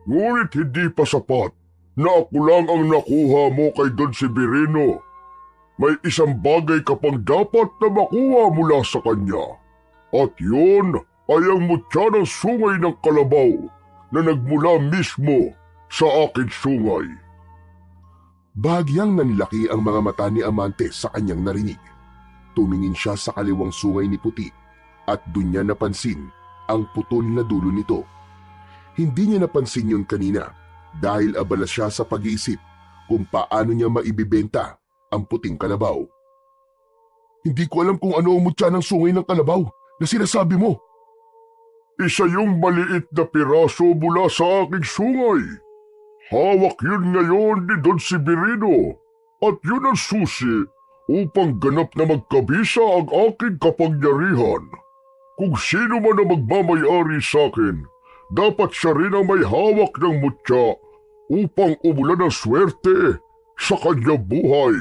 Ngunit hindi pa sapat na ako lang ang nakuha mo kay Don Severino. May isang bagay ka pang dapat na makuha mula sa kanya. At yun ay ang mutya ng sungay ng kalabaw na nagmula mismo sa aking sungay. Bahagyang nanlaki ang mga mata ni Amante sa kanyang narinig. Tumingin siya sa kaliwang sungay ni Puti at dun niya napansin ang putol na dulo nito. Hindi niya napansin yun kanina dahil abala siya sa pag-iisip kung paano niya maibibenta ang puting kalabaw. Hindi ko alam kung ano ang mutya ng sungay ng kalabaw na sinasabi mo. Isa yung maliit na piraso mula sa aking sungay. Hawak yun ngayon ni Don Severino at yun ang susi upang ganap na magkabisa ang aking kapangyarihan. Kung sino man ang magmamay-ari sa akin, dapat siya rin ang may hawak ng mutya upang umulan ng swerte sa kanyang buhay.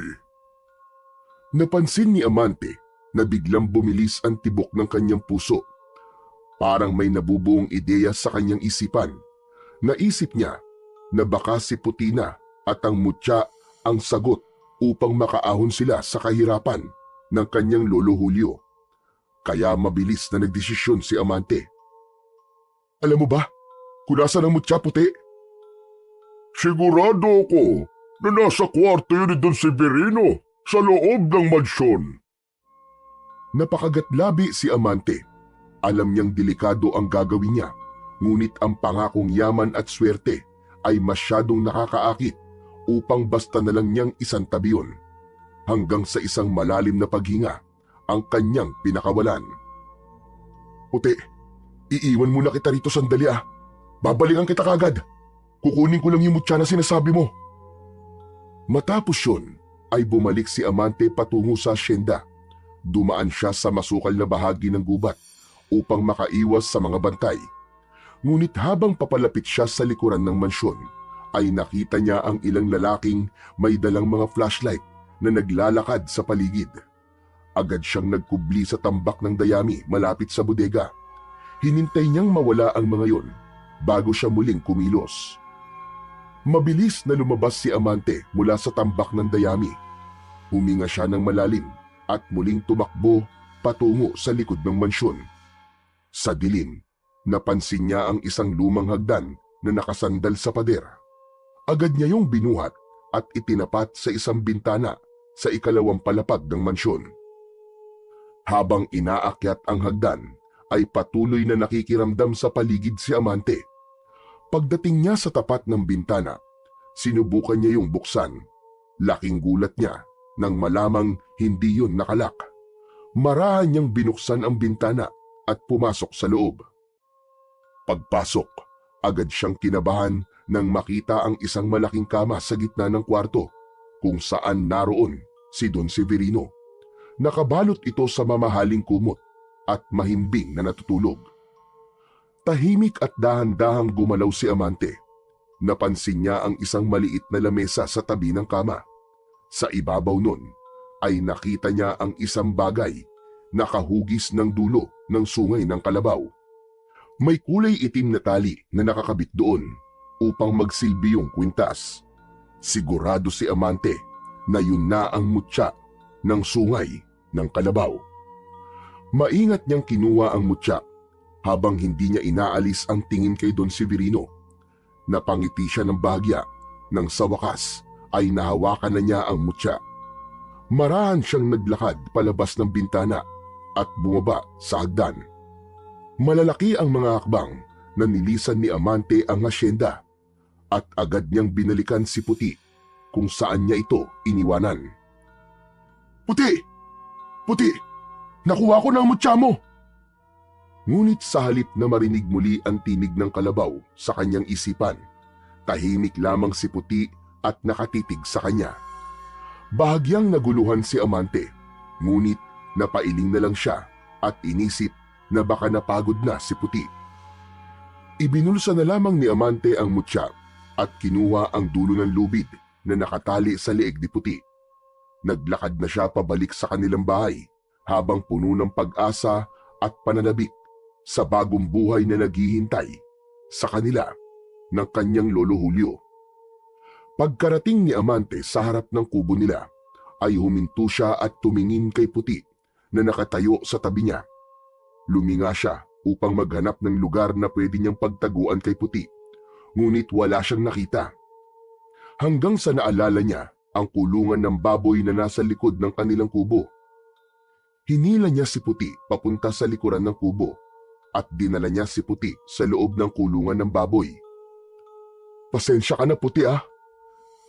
Napansin ni Amante na biglang bumilis ang tibok ng kanyang puso. Parang may nabubuong ideya sa kanyang isipan. Naisip niya na baka si Puti na at ang mutya ang sagot upang makaahon sila sa kahirapan ng kanyang lolo Julio. Kaya mabilis na nagdesisyon si Amante. Alam mo ba kung nasaan ang mutya, Puti? Sigurado ako na nasa kwarto yun ni Don Severino sa loob ng mansyon. Napakagatlabi si Amante. Alam niyang delikado ang gagawin niya, ngunit ang pangakong yaman at swerte ay masyadong nakakaakit upang basta na lang niyang isantabi yun. Hanggang sa isang malalim na paghinga ang kanyang pinakawalan. Puti, iiwan muna kita rito sandali ah. Babalikan kita kagad. Kukunin ko lang yung mutya na sinasabi mo. Matapos yun, ay bumalik si Amante patungo sa asyenda. Dumaan siya sa masukal na bahagi ng gubat upang makaiwas sa mga bantay. Ngunit habang papalapit siya sa likuran ng mansyon, ay nakita niya ang ilang lalaking may dalang mga flashlight na naglalakad sa paligid. Agad siyang nagkubli sa tambak ng dayami malapit sa bodega. Hinintay niyang mawala ang mga yon bago siya muling kumilos. Mabilis na lumabas si Amante mula sa tambak ng dayami. Huminga siya ng malalim at muling tumakbo patungo sa likod ng mansyon. Sa dilim, napansin niya ang isang lumang hagdan na nakasandal sa pader. Agad niya yung binuhat at itinapat sa isang bintana sa ikalawang palapag ng mansyon. Habang inaakyat ang hagdan, ay patuloy na nakikiramdam sa paligid si Amante. Pagdating niya sa tapat ng bintana, sinubukan niya yung buksan. Laking gulat niya nang malamang hindi yun nakalak. Marahan niyang binuksan ang bintana at pumasok sa loob. Pagpasok, agad siyang kinabahan nang makita ang isang malaking kama sa gitna ng kwarto kung saan naroon si Don Severino. Nakabalot ito sa mamahaling kumot at mahimbing na natutulog. Tahimik at dahan-dahang gumalaw si Amante. Napansin niya ang isang maliit na lamesa sa tabi ng kama. Sa ibabaw nun ay nakita niya ang isang bagay na kahugis ng dulo ng sungay ng kalabaw. May kulay itim na tali na nakakabit doon upang magsilbi yung kwintas. Sigurado si Amante na yun na ang mutya ng sungay ng kalabaw. Maingat niyang kinuha ang mutya habang hindi niya inaalis ang tingin kay Don Severino. Napangiti siya ng bahagya nang sa wakas ay nahawakan na niya ang mutya. Marahan siyang naglakad palabas ng bintana at bumaba sa hagdan. Malalaki ang mga hakbang na nilisan ni Amante ang asyenda at agad niyang binalikan si Puti kung saan niya ito iniwanan. Puti! Puti! Nakuha ko na ang mutya mo! Ngunit sa halip na marinig muli ang tinig ng kalabaw sa kanyang isipan, tahimik lamang si Puti at nakatitig sa kanya. Bahagyang naguluhan si Amante, ngunit napailing na lang siya at inisip na baka napagod na si Puti. Ibinulsa na lamang ni Amante ang mutya at kinuha ang dulo ng lubid na nakatali sa leeg ni Puti. Naglakad na siya pabalik sa kanilang bahay habang puno ng pag-asa at pananabik sa bagong buhay na naghihintay sa kanila ng kanyang lolo Julio. Pagkarating ni Amante sa harap ng kubo nila, ay huminto siya at tumingin kay Puti na nakatayo sa tabi niya. Luminga siya upang maghanap ng lugar na pwede niyang pagtaguan kay Puti, ngunit wala siyang nakita. Hanggang sa naalala niya ang kulungan ng baboy na nasa likod ng kanilang kubo. Hinila niya si Puti papunta sa likuran ng kubo at dinala niya si Puti sa loob ng kulungan ng baboy. Pasensya ka na, Puti ah.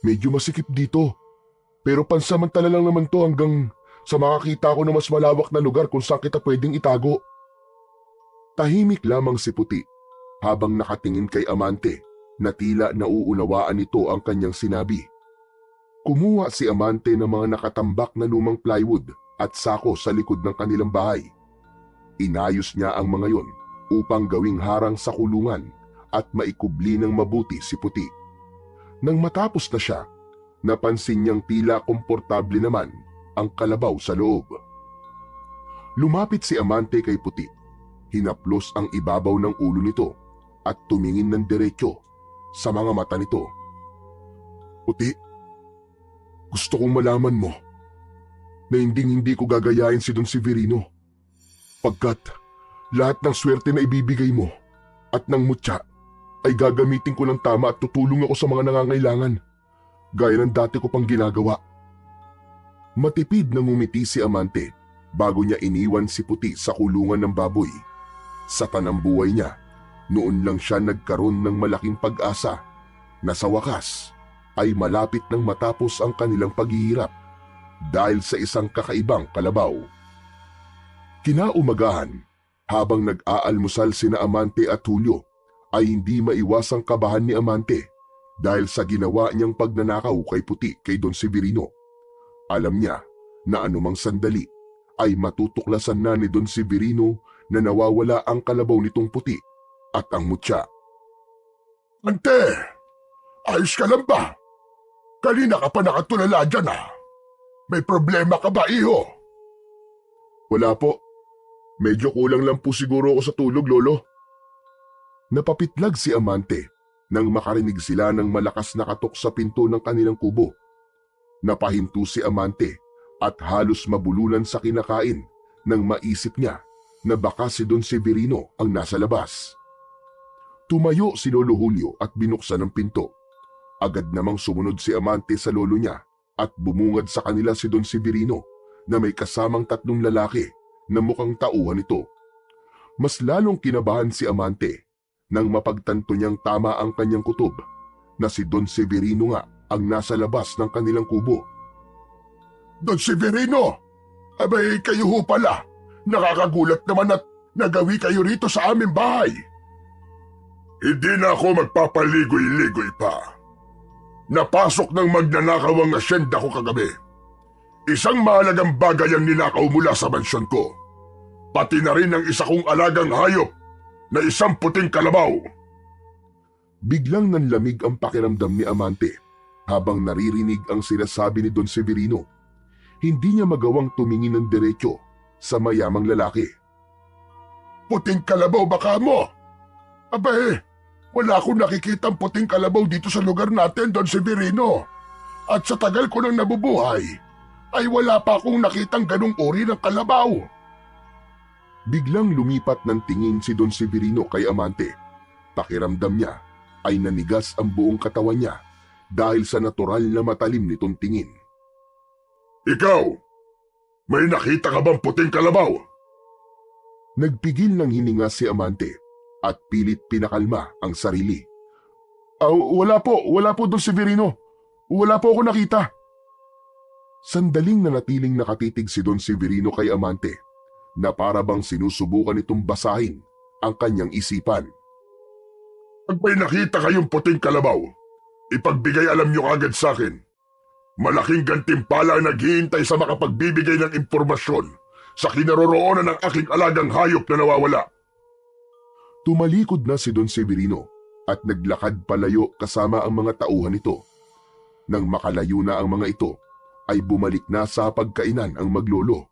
Medyo masikip dito. Pero pansamantala lang naman to hanggang sa makakita ko na mas malawak na lugar kung saan kita pwedeng itago. Tahimik lamang si Puti habang nakatingin kay Amante na tila nauunawaan nito ang kanyang sinabi. Kumuha si Amante ng mga nakatambak na lumang plywood at sako sa likod ng kanilang bahay. Inayos niya ang mga yon upang gawing harang sa kulungan at maikubli ng mabuti si Puti. Nang matapos na siya, napansin niyang tila komportable naman ang kalabaw sa loob. Lumapit si Amante kay Puti. Hinaplos ang ibabaw ng ulo nito at tumingin ng diretsyo sa mga mata nito. Puti, gusto kong malaman mo na hindi ko gagayain si Don Severino, pagkat lahat ng swerte na ibibigay mo at ng mutya ay gagamitin ko ng tama at tutulong ako sa mga nangangailangan, gaya ng dati ko pang ginagawa. Matipid na ngumiti si Amante bago niya iniwan si Puti sa kulungan ng baboy. Sa tanang buhay niya, noon lang siya nagkaroon ng malaking pag-asa na sa wakas ay malapit nang matapos ang kanilang paghihirap dahil sa isang kakaibang kalabaw. Kinaumagahan, habang nag-aalmusal sina Amante at Julio, ay hindi maiwasang kabahan ni Amante dahil sa ginawa niyang pagnanakaw kay Puti kay Don Severino. Alam niya na anumang sandali ay matutuklasan na ni Don Severino na nawawala ang kalabaw nitong Puti at ang mutya. Ante, ayos ka lang ba? Kanina ka pa nakatulala dyan May problema ka ba, iho? Wala po. Medyo kulang lang po siguro ako sa tulog, Lolo. Napapitlag si Amante nang makarinig sila ng malakas na katok sa pinto ng kanilang kubo. Napahinto si Amante at halos mabulunan sa kinakain nang maisip niya na baka si Don Severino ang nasa labas. Tumayo si Lolo Julio at binuksan ang pinto. Agad namang sumunod si Amante sa lolo niya at bumungad sa kanila si Don Severino na may kasamang 3 lalaki na mukhang tauhan nito. Mas lalong kinabahan si Amante nang mapagtanto niyang tama ang kanyang kutob na si Don Severino nga ang nasa labas ng kanilang kubo. Don Severino, abay kayo ho pala. Nakakagulat naman at nagawi kayo rito sa aming bahay. Hindi na ako magpapaligoy-ligoy pa. Napasok ng magnanakaw ang asyenda ko kagabi. Isang mahalagang bagay ang ninakaw mula sa mansyon ko. Pati na rin ang isa kong alagang hayop na isang puting kalabaw. Biglang nanlamig ang pakiramdam ni Amante habang naririnig ang sinasabi ni Don Severino. Hindi niya magawang tumingin ng diretso sa mayamang lalaki. Puting kalabaw baka mo? Abay, wala akong nakikitang puting kalabaw dito sa lugar natin, Don Severino. At sa tagal ko nang nabubuhay, ay wala pa akong nakitang ganung uri ng kalabaw. Biglang lumipat ng tingin si Don Severino kay Amante. Pakiramdam niya ay nanigas ang buong katawan niya dahil sa natural na matalim nitong tingin. Ikaw, may nakita ka bang puting kalabaw? Nagpigil ng hininga si Amante at pilit pinakalma ang sarili. Wala po Don Severino. Wala po ako nakita. Sandaling nanatiling nakatitig si Don Severino kay Amante na para bang sinusubukan itong basahin ang kanyang isipan. Pag may nakita kayong puting kalabaw, ipagbigay alam nyo agad sa akin. Malaking gantimpala ang naghihintay sa makapagbibigay ng impormasyon sa kinaroroonan ng aking alagang hayop na nawawala. Tumalikod na si Don Severino at naglakad palayo kasama ang mga tauhan nito. Nang makalayo na ang mga ito, ay bumalik na sa pagkainan ang maglolo.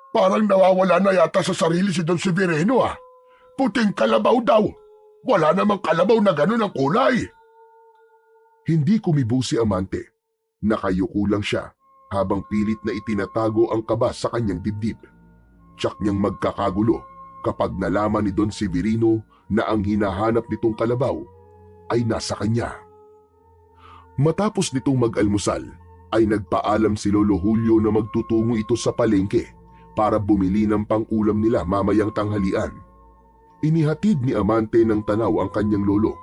Parang nawawala na yata sa sarili si Don Severino Puting kalabaw daw. Wala namang kalabaw na ganun ang kulay. Hindi kumibo si Amante. Nakayuko lang siya habang pilit na itinatago ang kaba sa kanyang dibdib. Tiyak niyang magkakagulo kapag nalaman ni Don Severino na ang hinahanap nitong kalabaw ay nasa kanya. Matapos nitong mag-almusal, ay nagpaalam si Lolo Julio na magtutungo ito sa palengke para bumili ng pang-ulam nila mamayang tanghalian. Inihatid ni Amante ng tanaw ang kanyang lolo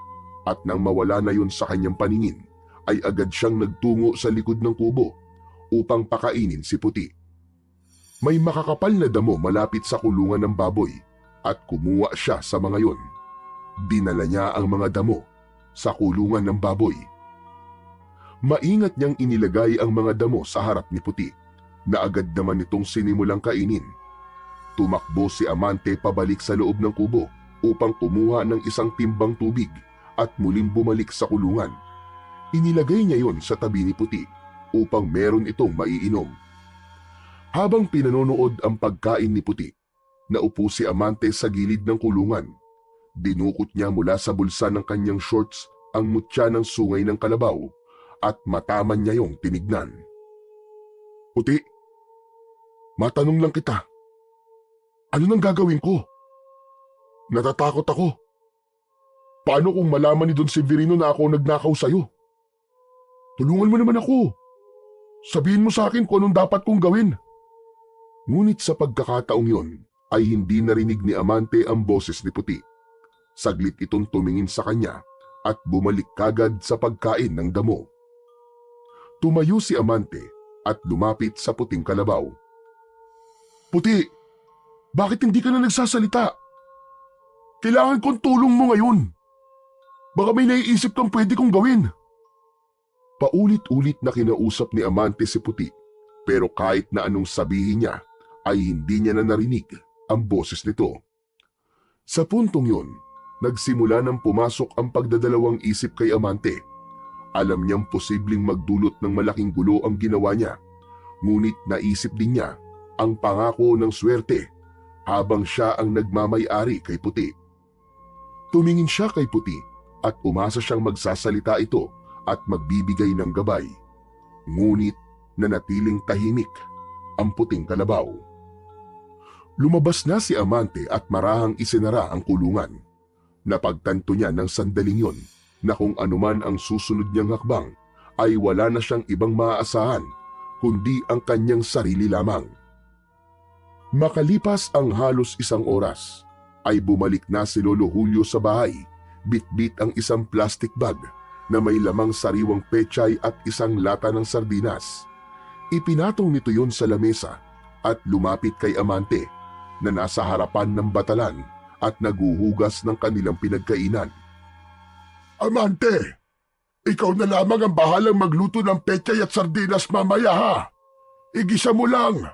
at nang mawala na yun sa kanyang paningin, ay agad siyang nagtungo sa likod ng kubo upang pakainin si Puti. May makakapal na damo malapit sa kulungan ng baboy at kumuha siya sa mga yon. Dinala niya ang mga damo sa kulungan ng baboy. Maingat niyang inilagay ang mga damo sa harap ni Puti na agad naman itong sinimulang kainin. Tumakbo si Amante pabalik sa loob ng kubo upang kumuha ng isang timbang tubig at muling bumalik sa kulungan. Inilagay niya yon sa tabi ni Puti upang meron itong maiinom. Habang pinanonood ang pagkain ni Puti, naupo si Amante sa gilid ng kulungan. Dinukot niya mula sa bulsa ng kanyang shorts ang mutya ng sungay ng kalabaw at mataman niya yung tinignan. Puti, matanong lang kita. Ano nang gagawin ko? Natatakot ako. Paano kung malaman ni Don Severino na ako nagnakaw sa'yo? Tulungan mo naman ako. Sabihin mo sa akin kung anong dapat kong gawin. Ngunit sa pagkakataong yon ay hindi narinig ni Amante ang boses ni Puti. Saglit itong tumingin sa kanya at bumalik kagad sa pagkain ng damo. Tumayo si Amante at lumapit sa puting kalabaw. Puti, bakit hindi ka na nagsasalita? Kailangan kong tulong mo ngayon. Baka may naiisip kang pwede kong gawin. Paulit-ulit na kinausap ni Amante si Puti, pero kahit na anong sabihin niya ay hindi niya na narinig ang boses nito. Sa puntong yon, nagsimula nang pumasok ang pagdadalawang isip kay Amante. Alam niyang posibleng magdulot ng malaking gulo ang ginawa niya, ngunit naisip din niya ang pangako ng swerte habang siya ang nagmamay-ari kay Puti. Tumingin siya kay Puti at umasa siyang magsasalita ito at magbibigay ng gabay. Ngunit nanatiling tahimik ang puting kalabaw. Lumabas na si Amante at marahang isinara ang kulungan. Napagtanto niya ng sandaling yon na kung anuman ang susunod niyang hakbang ay wala na siyang ibang maaasahan kundi ang kanyang sarili lamang. Makalipas ang halos 1 oras ay bumalik na si Lolo Julio sa bahay, bitbit ang isang plastic bag na may lamang sariwang pechay at isang lata ng sardinas. Ipinatong nito yon sa lamesa at lumapit kay Amante na nasa harapan ng batalan at naguhugas ng kanilang pinagkainan. Amante, ikaw na lamang ang bahalang magluto ng pechay at sardinas mamaya ha. Igisa mo lang.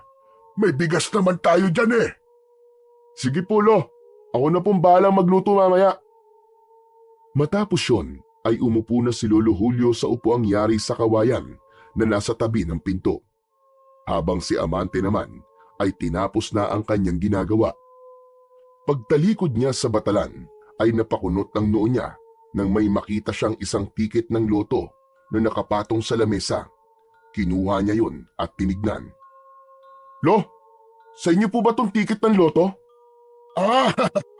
May bigas naman tayo dyan eh. Sige po, Lo. Ako na pong bahalang magluto mamaya. Matapos yon ay umupo na si Lolo Julio sa upuang yari sa kawayan na nasa tabi ng pinto. Habang si Amante naman ay tinapos na ang kanyang ginagawa. Pagtalikod niya sa batalan ay napakunot ang noo niya nang may makita siyang isang tiket ng loto na nakapatong sa lamesa. Kinuha niya yun at tinignan. Lo, sa inyo po ba tong tiket ng loto? Ah,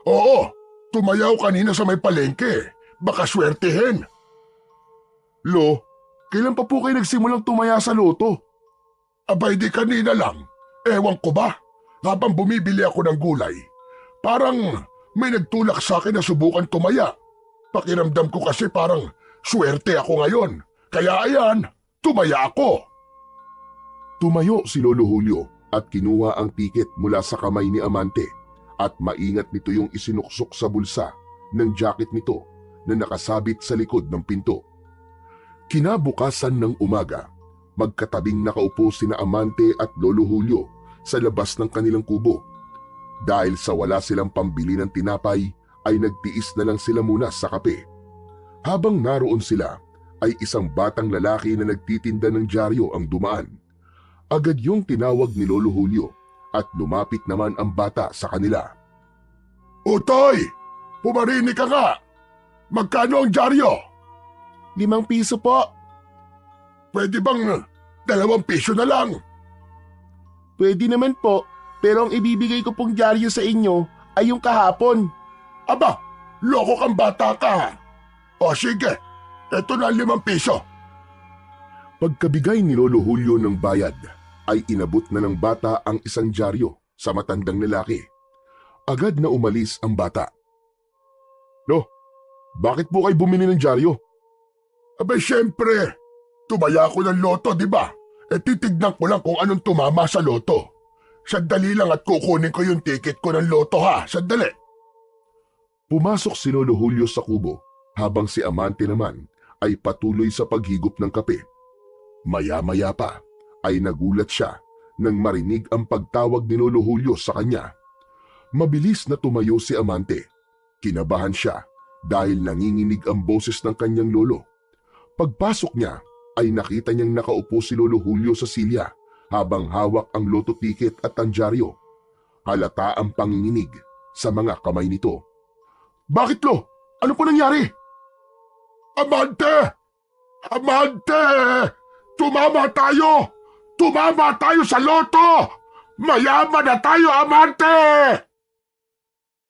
oo. Tumayaw kanina sa may palengke. Baka swertehin. Lo, kailan pa po kayo nagsimulang tumaya sa loto? Abay di kanina lang. Ewan ko ba? Habang bumibili ako ng gulay, parang may nagtulak sa akin na subukan tumaya. Pakiramdam ko kasi parang swerte ako ngayon. Kaya ayan, tumaya ako. Tumayo si Lolo Julio at kinuha ang tiket mula sa kamay ni Amante at maingat nito yung isinuksok sa bulsa ng jacket nito na nakasabit sa likod ng pinto. Kinabukasan ng umaga, magkatabing nakaupo sina Amante at Lolo Julio sa labas ng kanilang kubo. Dahil sa wala silang pambili ng tinapay, ay nagtiis na lang sila muna sa kape. Habang naroon sila, ay isang batang lalaki na nagtitinda ng dyaryo ang dumaan. Agad yung tinawag ni Lolo Julio at lumapit naman ang bata sa kanila. Utoy! Pumarinig ka nga! Magkano ang dyaryo? 5 piso po. Pwede bang 2 piso na lang? Pwede naman po, pero ang ibibigay ko pong dyaryo sa inyo ay yung kahapon. Aba, loko kang bata ka. O sige, eto na 5 piso. Pagkabigay ni Lolo Julio ng bayad, ay inabot na ng bata ang isang dyaryo sa matandang lalaki. Agad na umalis ang bata. Lo, bakit po kayo bumili ng dyaryo? Abay syempre, tumaya ako ng loto, di ba? E titignan ko lang kung anong tumama sa loto. Sandali lang at kukunin ko yung ticket ko ng loto ha, sandali. Pumasok si Lolo Julio sa kubo habang si Amante naman ay patuloy sa paghigop ng kape. Maya-maya pa ay nagulat siya nang marinig ang pagtawag ni Lolo Julio sa kanya. Mabilis na tumayo si Amante. Kinabahan siya dahil nanginginig ang boses ng kanyang lolo. Pagpasok niya ay nakita niyang nakaupo si Lolo Julio sa silya habang hawak ang loto ticket at ang dyaryo. Halata ang panginginig sa mga kamay nito. Bakit, Lo? Ano po nangyari? Amante! Amante! Tumama tayo! Tumama tayo sa loto! Mayaman na tayo, Amante!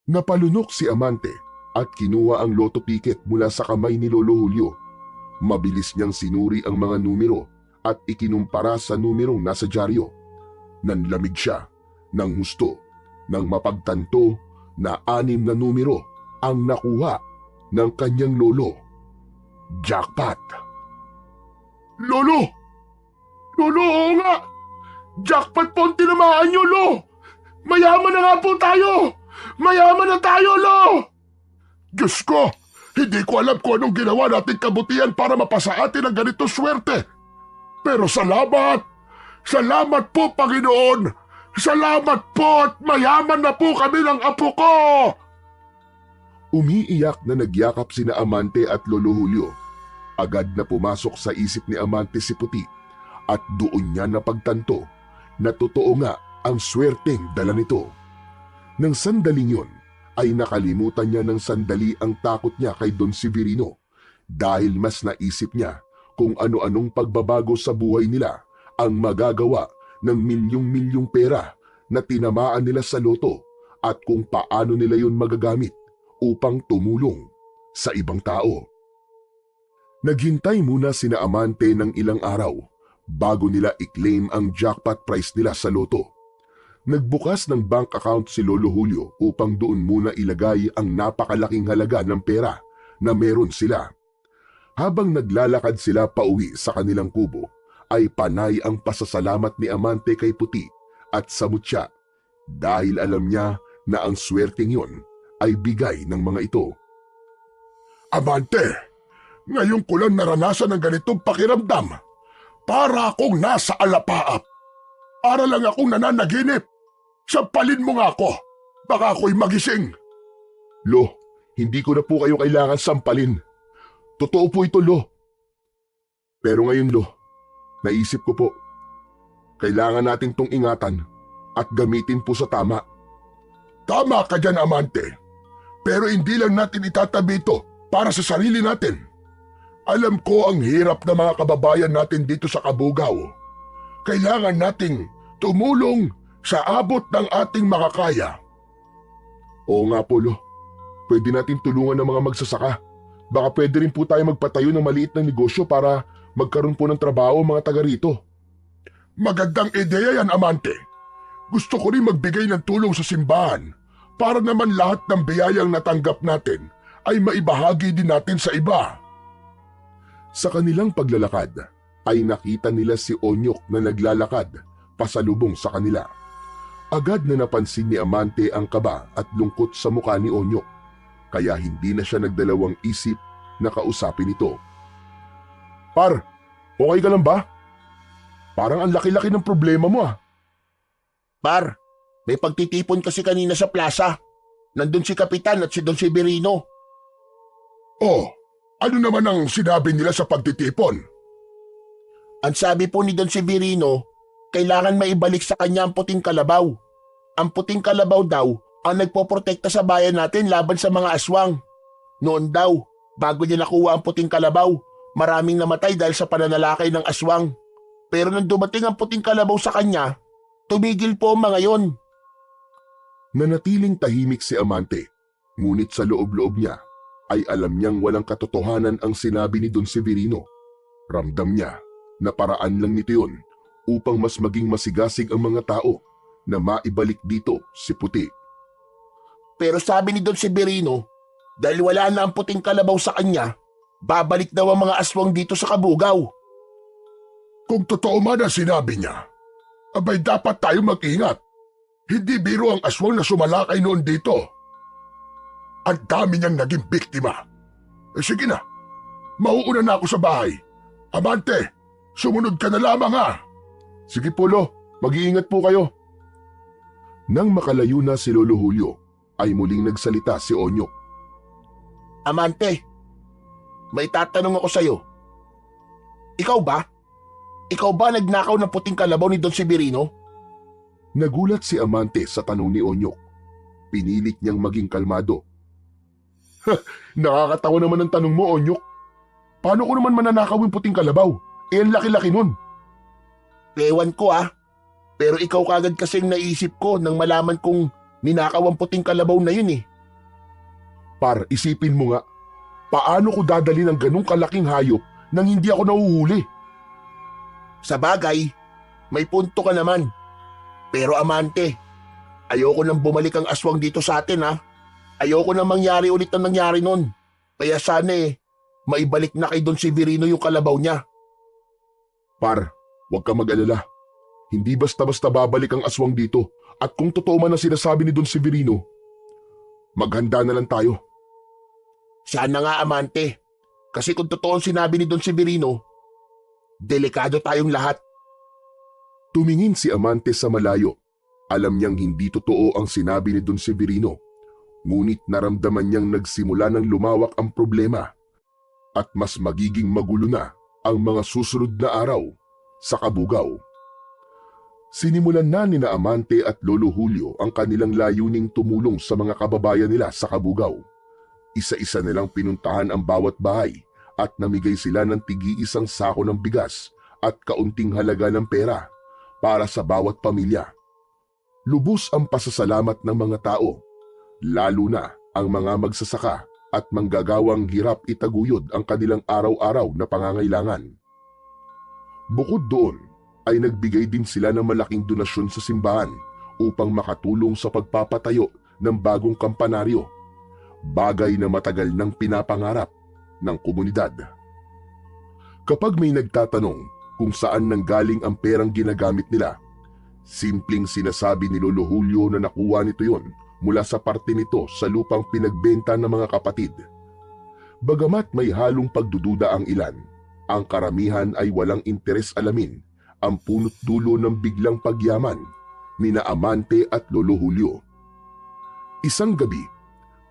Napalunok si Amante at kinuha ang loto ticket mula sa kamay ni Lolo Julio. Mabilis niyang sinuri ang mga numero at ikinumpara sa numerong nasa dyaryo. Nanlamig siya ng husto nang mapagtanto na 6 na numero ang nakuha ng kanyang lolo. Jackpot! Lolo! Lolo, oo nga! Jackpot po ang tinamaan niyo, Lo! Mayaman na nga po tayo! Mayaman na tayo, Lo! Diyos ko! Hindi ko alam kung anong ginawa nating kabutihan para mapasa atin ang ganito swerte. Pero salamat! Salamat po, Panginoon! Salamat po at mayaman na po kami ng apo ko! Umiiyak na nagyakap sina Amante at Lolo Julio. Agad na pumasok sa isip ni Amante si Puti at doon niya napagtanto na totoo nga ang swerteng dala nito. Nang sandaling yun ay nakalimutan niya ng sandali ang takot niya kay Don Severino dahil mas naisip niya kung ano-anong pagbabago sa buhay nila ang magagawa ng milyong-milyong pera na tinamaan nila sa loto at kung paano nila yun magagamit upang tumulong sa ibang tao. Naghintay muna sina Amante ng ilang araw bago nila i-claim ang jackpot prize nila sa loto. Nagbukas ng bank account si Lolo Julio upang doon muna ilagay ang napakalaking halaga ng pera na meron sila. Habang naglalakad sila pauwi sa kanilang kubo, ay panay ang pasasalamat ni Amante kay Puti at sa Mutya dahil alam niya na ang swerteng yun ay bigay ng mga ito. Amante, ngayon ko lang naranasan ng ganitong pakiramdam. Para akong nasa alapaap. Para lang akong nananaginip. Sampalin mo nga ako. Baka ako'y magising. Lo, hindi ko na po kayo kailangan sampalin. Totoo po ito, Lo. Pero ngayon, Lo, naisip ko po, kailangan natin tong ingatan at gamitin po sa tama. Tama ka dyan, Amante. Pero hindi lang natin itatabi ito para sa sarili natin. Alam ko ang hirap ng mga kababayan natin dito sa Kabugaw. Kailangan nating tumulong sa abot ng ating makakaya. Oo nga po, Lo. Pwede natin tulungan ng mga magsasaka. Baka pwede rin po tayo magpatayo ng maliit na negosyo para magkaroon po ng trabaho ang mga taga rito. Magandang ideya yan, Amante. Gusto ko rin magbigay ng tulong sa simbahan para naman lahat ng biyayang natanggap natin ay maibahagi din natin sa iba. Sa kanilang paglalakad ay nakita nila si Onyok na naglalakad pasalubong sa kanila. Agad na napansin ni Amante ang kaba at lungkot sa mukha ni Onyok, kaya hindi na siya nagdalawang isip na kausapin ito. Par, okay ka lang ba? Parang ang laki-laki ng problema mo ah. Par, may pagtitipon kasi kanina sa plaza. Nandun si Kapitan at si Don Severino. Oh, ano naman ang sinabi nila sa pagtitipon? Ang sabi po ni Don Severino, kailangan maibalik sa kanya ang puting kalabaw. Ang puting kalabaw daw ang nagpoprotekta sa bayan natin laban sa mga aswang. Noon daw, bago niya nakuha ang puting kalabaw, maraming namatay dahil sa pananalakay ng aswang. Pero nang dumating ang puting kalabaw sa kanya, tumigil po ang mga yon. Nanatiling tahimik si Amante, ngunit sa loob-loob niya ay alam niyang walang katotohanan ang sinabi ni Don Severino. Ramdam niya na paraan lang nito yun upang mas maging masigasig ang mga tao na maibalik dito si Puti. Pero sabi ni Don Severino, dahil wala na ang puting kalabaw sa kanya, babalik daw ang mga aswang dito sa Kabugaw. Kung totoo man ang sinabi niya, abay dapat tayo mag-ingat. Hindi biro ang aswang na sumalakay noon dito. Ang dami niyang naging biktima. Sige na, mauuna na ako sa bahay. Amante, sumunod ka na lamang ha. Sige po, Lo, mag-iingat po kayo. Nang makalayo na si Lolo Julio, ay muling nagsalita si Onyok. Amante, may tatanong ako sa'yo. Ikaw ba? Ikaw ba nagnakaw ng puting kalabaw ni Don Severino? Nagulat si Amante sa tanong ni Onyok. Pinilit niyang maging kalmado. Nakakatawa naman ang tanong mo, Onyok. Paano ko naman mananakaw yung puting kalabaw? Eh, ang laki-laki nun. Ewan ko pero ikaw kagad kasing naisip ko nang malaman kong ninakaw ang puting kalabaw na yun eh. Par, isipin mo nga, paano ko dadali ng ganong kalaking hayop nang hindi ako nahuhuli? Sa bagay, may punto ka naman. Pero Amante, ayoko nang bumalik ang aswang dito sa atin ha. Ayoko nang mangyari ulit ang nangyari nun. Kaya sana maibalik na kay Don Severino yung kalabaw niya. Par, huwag ka mag-alala. Hindi basta-basta babalik ang aswang dito at kung totoo man ang sinasabi ni Don Severino, maghanda na lang tayo. Sana nga Amante, kasi kung totoo ang sinabi ni Don Severino, delikado tayong lahat. Tumingin si Amante sa malayo. Alam niyang hindi totoo ang sinabi ni Don Severino. Ngunit naramdaman niyang nagsimula ng lumawak ang problema at mas magiging magulo na ang mga susunod na araw sa Kabugao. Sinimulan na ni na Amante at Lolo Julio ang kanilang layuning tumulong sa mga kababayan nila sa Kabugao. Isa-isa nilang pinuntahan ang bawat bahay at namigay sila ng tig-iisang sako ng bigas at kaunting halaga ng pera para sa bawat pamilya. Lubos ang pasasalamat ng mga tao, lalo na ang mga magsasaka at manggagawang hirap itaguyod ang kanilang araw-araw na pangangailangan. Bukod doon, ay nagbigay din sila ng malaking donasyon sa simbahan upang makatulong sa pagpapatayo ng bagong kampanaryo, bagay na matagal nang pinapangarap ng komunidad. Kapag may nagtatanong kung saan nanggaling ang perang ginagamit nila, simpleng sinasabi ni Lolo Julio na nakuha nito yon mula sa parte nito sa lupang pinagbenta ng mga kapatid. Bagamat may halong pagdududa ang ilan, ang karamihan ay walang interes alamin ang punot dulo ng biglang pagyaman ni na Amante at Lolo Julio. Isang gabi,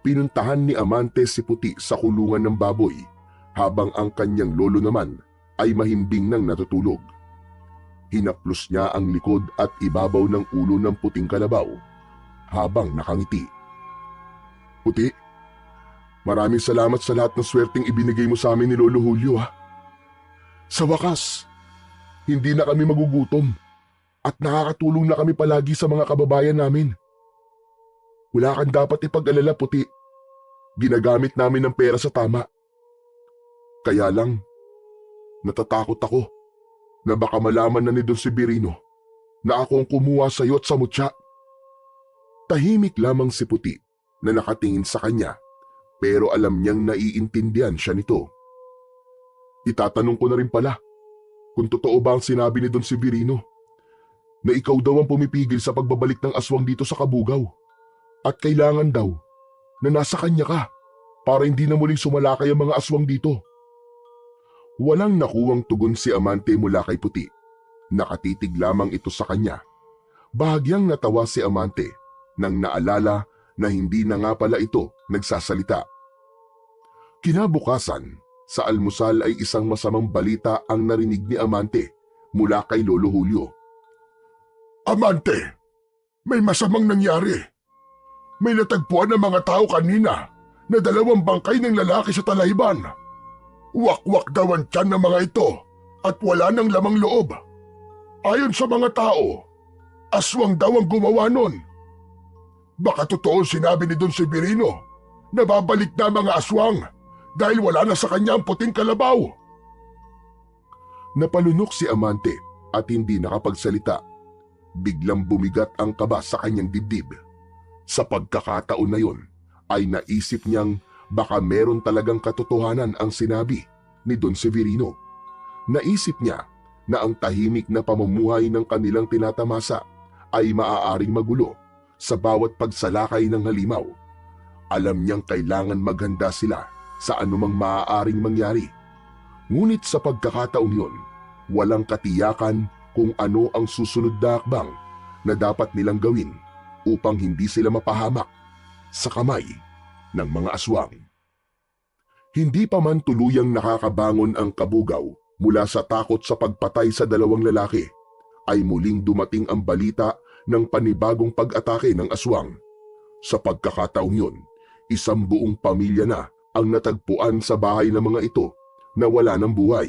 pinuntahan ni Amante si Puti sa kulungan ng baboy habang ang kanyang lolo naman ay mahimbing nang natutulog. Hinaplos niya ang likod at ibabaw ng ulo ng puting kalabaw habang nakangiti. Puti, maraming salamat sa lahat ng swerteng ibinigay mo sa amin ni Lolo Julio ha. Sa wakas, hindi na kami magugutom at nakakatulong na kami palagi sa mga kababayan namin. Wala kang dapat ipag-alala, Puti. Ginagamit namin ang pera sa tama. Kaya lang, natatakot ako na baka malaman na ni Don Severino na ako ang kumuha sa iyo at sa mutya. Tahimik lamang si Puti na nakatingin sa kanya pero alam niyang naiintindihan siya nito. Itatanong ko na rin pala kung totoo ba ang sinabi ni Don Severino na ikaw daw ang pumipigil sa pagbabalik ng aswang dito sa Kabugao at kailangan daw na nasa kanya ka para hindi na muling sumalakay ang mga aswang dito. Walang nakuwang tugon si Amante mula kay Puti. Nakatitig lamang ito sa kanya. Bahagyang natawa si Amante nang naalala na hindi na nga pala ito nagsasalita. Kinabukasan, sa almusal ay isang masamang balita ang narinig ni Amante mula kay Lolo Julio. Amante, may masamang nangyari. May natagpuan ng mga tao kanina na 2 bangkay ng lalaki sa Talayban. Wakwak daw ang tiyan ng mga ito at wala nang lamang loob. Ayon sa mga tao, aswang daw ang gumawa nun. Baka totoo sinabi ni Don Severino na babalik na mga aswang dahil wala na sa kanya ang puting kalabaw. Napalunok si Amante at hindi nakapagsalita. Biglang bumigat ang kaba sa kanyang dibdib. Sa pagkakataon na yun, ay naisip niyang baka meron talagang katotohanan ang sinabi ni Don Severino. Naisip niya na ang tahimik na pamumuhay ng kanilang tinatamasa ay maaaring magulo sa bawat pagsalakay ng halimaw. Alam niyang kailangan maghanda sila sa anumang maaaring mangyari. Ngunit sa pagkakataong yun, walang katiyakan kung ano ang susunod na hakbang na dapat nilang gawin upang hindi sila mapahamak sa kamay ng mga aswang. Hindi pa man tuluyang nakakabangon ang Kabugao mula sa takot sa pagpatay sa 2 lalaki, ay muling dumating ang balita ng panibagong pag-atake ng aswang. Sa pagkakataong yun, isang buong pamilya na ang natagpuan sa bahay ng mga ito na wala ng buhay.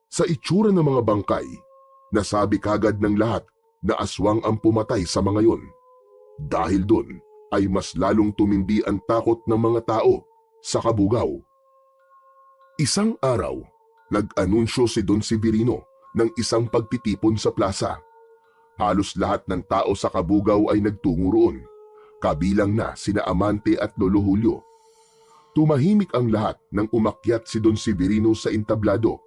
Sa itsura ng mga bangkay, nasabi kagad ng lahat na aswang ang pumatay sa mga yun. Dahil dun ay mas lalong tumindi ang takot ng mga tao sa Kabugao. Isang araw, nag-anunsyo si Don Severino ng isang pagtitipon sa plaza. Halos lahat ng tao sa Kabugaw ay nagtungo roon, kabilang na sina Amante at Lolo Julio. Tumahimik ang lahat nang umakyat si Don Severino sa entablado.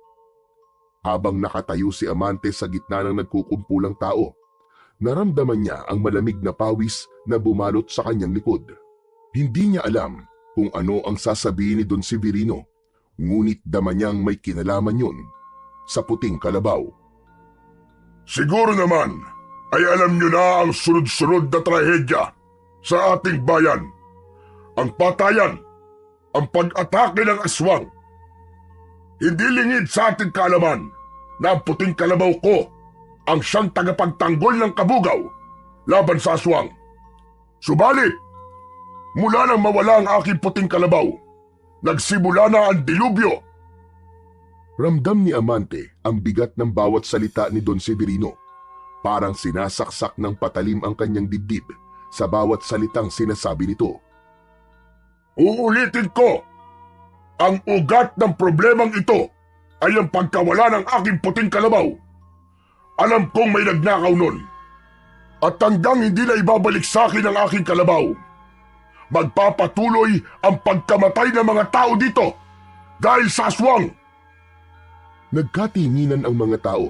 Habang nakatayo si Amante sa gitna ng nagkukumpulang tao, naramdaman niya ang malamig na pawis na bumalot sa kanyang likod. Hindi niya alam kung ano ang sasabihin ni Don Severino, ngunit dama niyang may kinalaman yun sa puting kalabaw. Siguro naman ay alam niyo na ang sunod-sunod na trahedya sa ating bayan. Ang patayan, ang pag-atake ng aswang. Hindi lingid sa ating kaalaman na ang puting kalabaw ko ang siyang tagapagtanggol ng Kabugaw laban sa aswang. Subalit, mula nang mawala ang aking puting kalabaw, nagsimula na ang dilubyo. Ramdam ni Amante ang bigat ng bawat salita ni Don Severino. Parang sinasaksak ng patalim ang kanyang dibdib sa bawat salitang sinasabi nito. Uulitin ko, ang ugat ng problemang ito ay ang pagkawala ng aking puting kalabaw. Alam kong may nagnakaw nun. At hanggang hindi na ibabalik sa akin ang aking kalabaw, magpapatuloy ang pagkamatay ng mga tao dito dahil sa aswang. Nagkatinginan ang mga tao.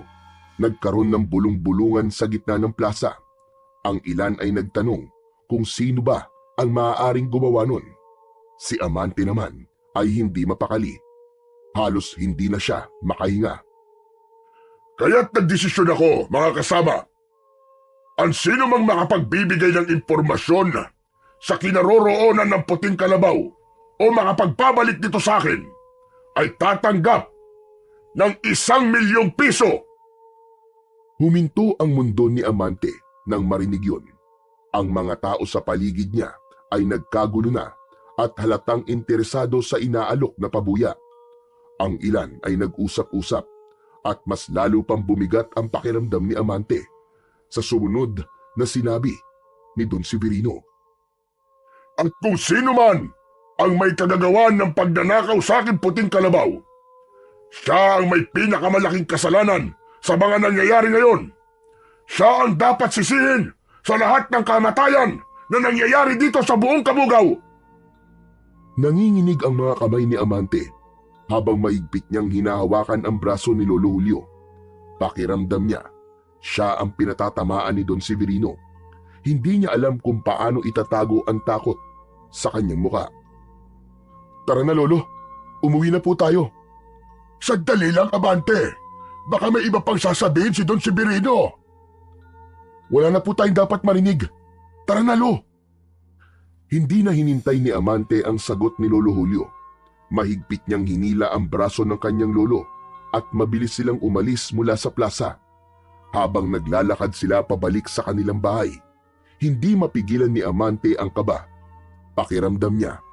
Nagkaroon ng bulong-bulungan sa gitna ng plaza. Ang ilan ay nagtanong kung sino ba ang maaaring gumawa nun. Si Amante naman ay hindi mapakali. Halos hindi na siya makahinga. Kaya't nagdesisyon ako, mga kasama. Ang sino mang makapagbibigay ng impormasyon sa kinaroroonan ng puting kalabaw o makapagpabalik dito sa akin ay tatanggap ng 1,000,000 piso. Huminto ang mundo ni Amante nang marinig yun. Ang mga tao sa paligid niya ay nagkagulo na at halatang interesado sa inaalok na pabuya. Ang ilan ay nag-usap-usap at mas lalo pang bumigat ang pakiramdam ni Amante sa sumunod na sinabi ni Don Severino. At kung sino man ang may kagagawan ng pagnanakaw sa aking puting kalabaw, siya ang may pinakamalaking kasalanan sa mga nangyayari ngayon. Siya ang dapat sisihin sa lahat ng kamatayan na nangyayari dito sa buong Kabugaw. Nanginginig ang mga kamay ni Amante habang maigpit niyang hinahawakan ang braso ni Lolo Julio. Pakiramdam niya, siya ang pinatatamaan ni Don Severino. Hindi niya alam kung paano itatago ang takot sa kanyang muka. Tara na, Lolo. Umuwi na po tayo. Sandali lang, Amante. Baka may iba pang sasabihin si Don Severino. Wala na po tayong dapat marinig. Tara na, Lo. Hindi na hinintay ni Amante ang sagot ni Lolo Julio. Mahigpit niyang hinila ang braso ng kanyang lolo at mabilis silang umalis mula sa plaza. Habang naglalakad sila pabalik sa kanilang bahay, hindi mapigilan ni Amante ang kaba. Pakiramdam niya,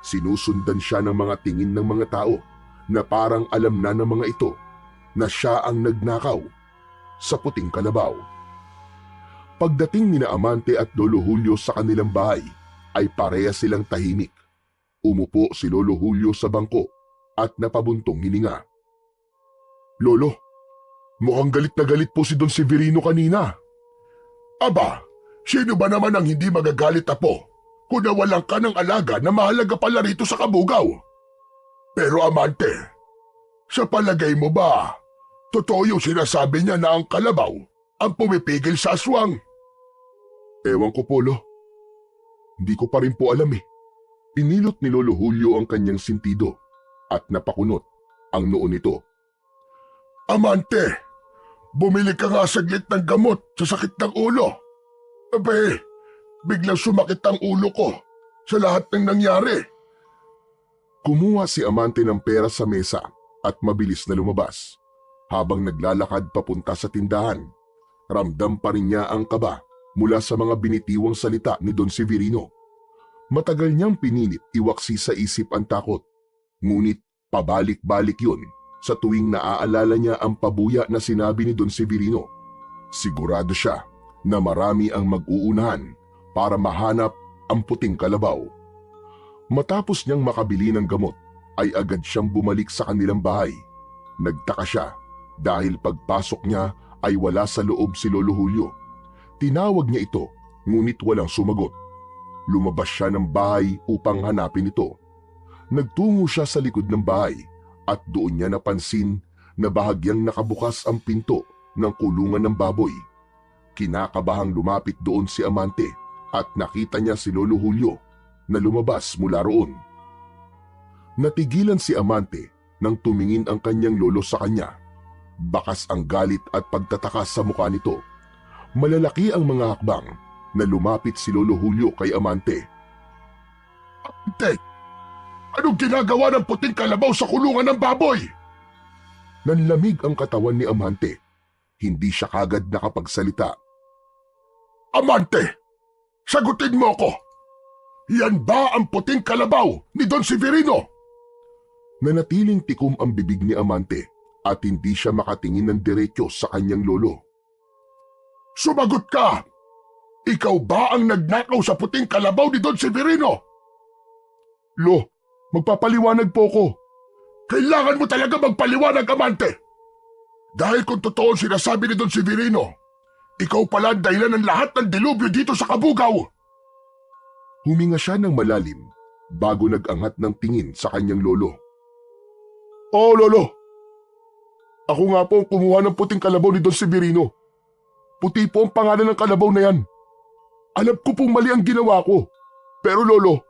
sinusundan siya ng mga tingin ng mga tao na parang alam na ng mga ito na siya ang nagnakaw sa puting kalabaw. Pagdating ni Amante at Lolo Julio sa kanilang bahay, ay pareha silang tahimik. Umupo si Lolo Julio sa bangko at napabuntong hininga. Lolo, mukhang galit na galit po si Don Severino kanina. Aba, sino ba naman ang hindi magagalit, Apo, kung nawalan ka ng alaga na mahalaga pala rito sa Kabugaw? Pero Amante, sa palagay mo ba, totoo yung sinasabi niya na ang kalabaw ang pumipigil sa aswang? Ewan ko po, Lo. Hindi ko pa rin po alam eh. Pinilot ni Lolo Julio ang kanyang sintido at napakunot ang noo nito. Amante, bumili ka nga saglit ng gamot sa sakit ng ulo. Abe, biglang sumakit ang ulo ko sa lahat ng nangyari. Kumuha si Amante ng pera sa mesa at mabilis na lumabas. Habang naglalakad papunta sa tindahan, ramdam pa rin niya ang kaba mula sa mga binitiwang salita ni Don Severino. Matagal niyang pinilit iwaksi sa isip ang takot, ngunit pabalik-balik yun sa tuwing naaalala niya ang pabuya na sinabi ni Don Severino. Sigurado siya na marami ang mag-uunahan para mahanap ang puting kalabaw. Matapos niyang makabili ng gamot, ay agad siyang bumalik sa kanilang bahay. Nagtaka siya dahil pagpasok niya ay wala sa loob si Lolo Julio. Tinawag niya ito ngunit walang sumagot. Lumabas siya ng bahay upang hanapin ito. Nagtungo siya sa likod ng bahay at doon niya napansin na bahagyang nakabukas ang pinto ng kulungan ng baboy. Kinakabahang lumapit doon si Amante at nakita niya si Lolo Julio na lumabas mula roon. Natigilan si Amante nang tumingin ang kanyang lolo sa kanya. Bakas ang galit at pagtataka sa mukha nito. Malalaki ang mga hakbang na lumapit si Lolo Julio kay Amante. Amante, anong ginagawa ng puting kalabaw sa kulungan ng baboy? Nanlamig ang katawan ni Amante. Hindi siya kagad nakapagsalita. Amante, sagutin mo ko. Yan ba ang puting kalabaw ni Don Severino? Nanatiling tikom ang bibig ni Amante at hindi siya makatingin ng diretsyo sa kanyang lolo. Sumagot ka! Ikaw ba ang nagnakaw sa puting kalabaw ni Don Severino? Lo, magpapaliwanag po ko. Kailangan mo talaga magpaliwanag, Amante. Dahil kung totoo ang sinasabi ni Don Severino, ikaw pala ang dahilan ng lahat ng dilubyo dito sa Kabugaw. Huminga siya ng malalim bago nag-angat ng tingin sa kanyang lolo. Oo, lolo. Ako nga po ang kumuha ng puting kalabaw ni Don Severino. Puti po ang pangalan ng kalabaw na yan. Alam ko pong mali ang ginawa ko. Pero lolo,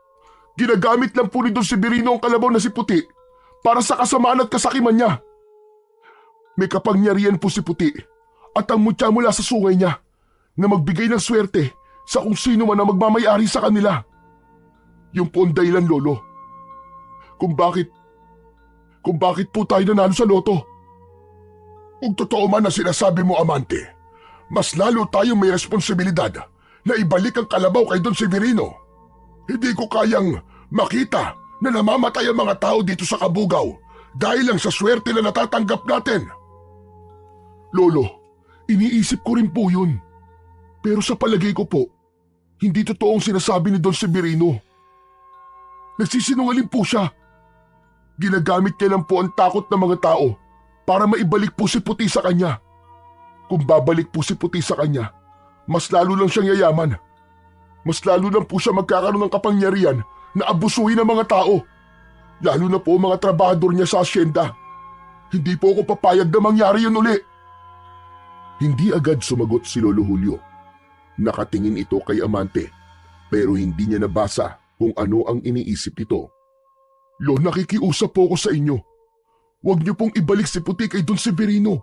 ginagamit lang po ni Don Severino ang kalabaw na si Puti para sa kasamaan at kasakiman niya. May kapangyarihan po si Puti at ang mutya mula sa sungay niya na magbigay ng swerte sa kung sino man ang magmamayari sa kanila. Yung po ang dahilan, lolo. Kung bakit po tayo nanalo sa loto. Kung totoo man ang sinasabi mo, Amante, mas lalo tayong may responsibilidad na ibalik ang kalabaw kay Don Severino. Hindi ko kayang makita na namamatay ang mga tao dito sa Kabugaw dahil lang sa swerte na natatanggap natin. Lolo, iniisip ko rin po yun. Pero sa palagay ko po, hindi totoo ang sinasabi ni Don Severino. Nagsisinungaling po siya. Ginagamit niya lang po ang takot ng mga tao para maibalik po si Puti sa kanya. Kung babalik po si Puti sa kanya, mas lalo lang siyang yayaman. Mas lalo lang po siya magkakaroon ng kapangyarihan na abusuhin ang mga tao. Lalo na po mga trabahador niya sa asyenda. Hindi po ako papayag na mangyari yun uli. Hindi agad sumagot si Lolo Julio. Nakatingin ito kay Amante pero hindi niya nabasa kung ano ang iniisip nito. Lo, nakikiusap po ako sa inyo. Huwag niyo pong ibalik si Puti kay Don Severino.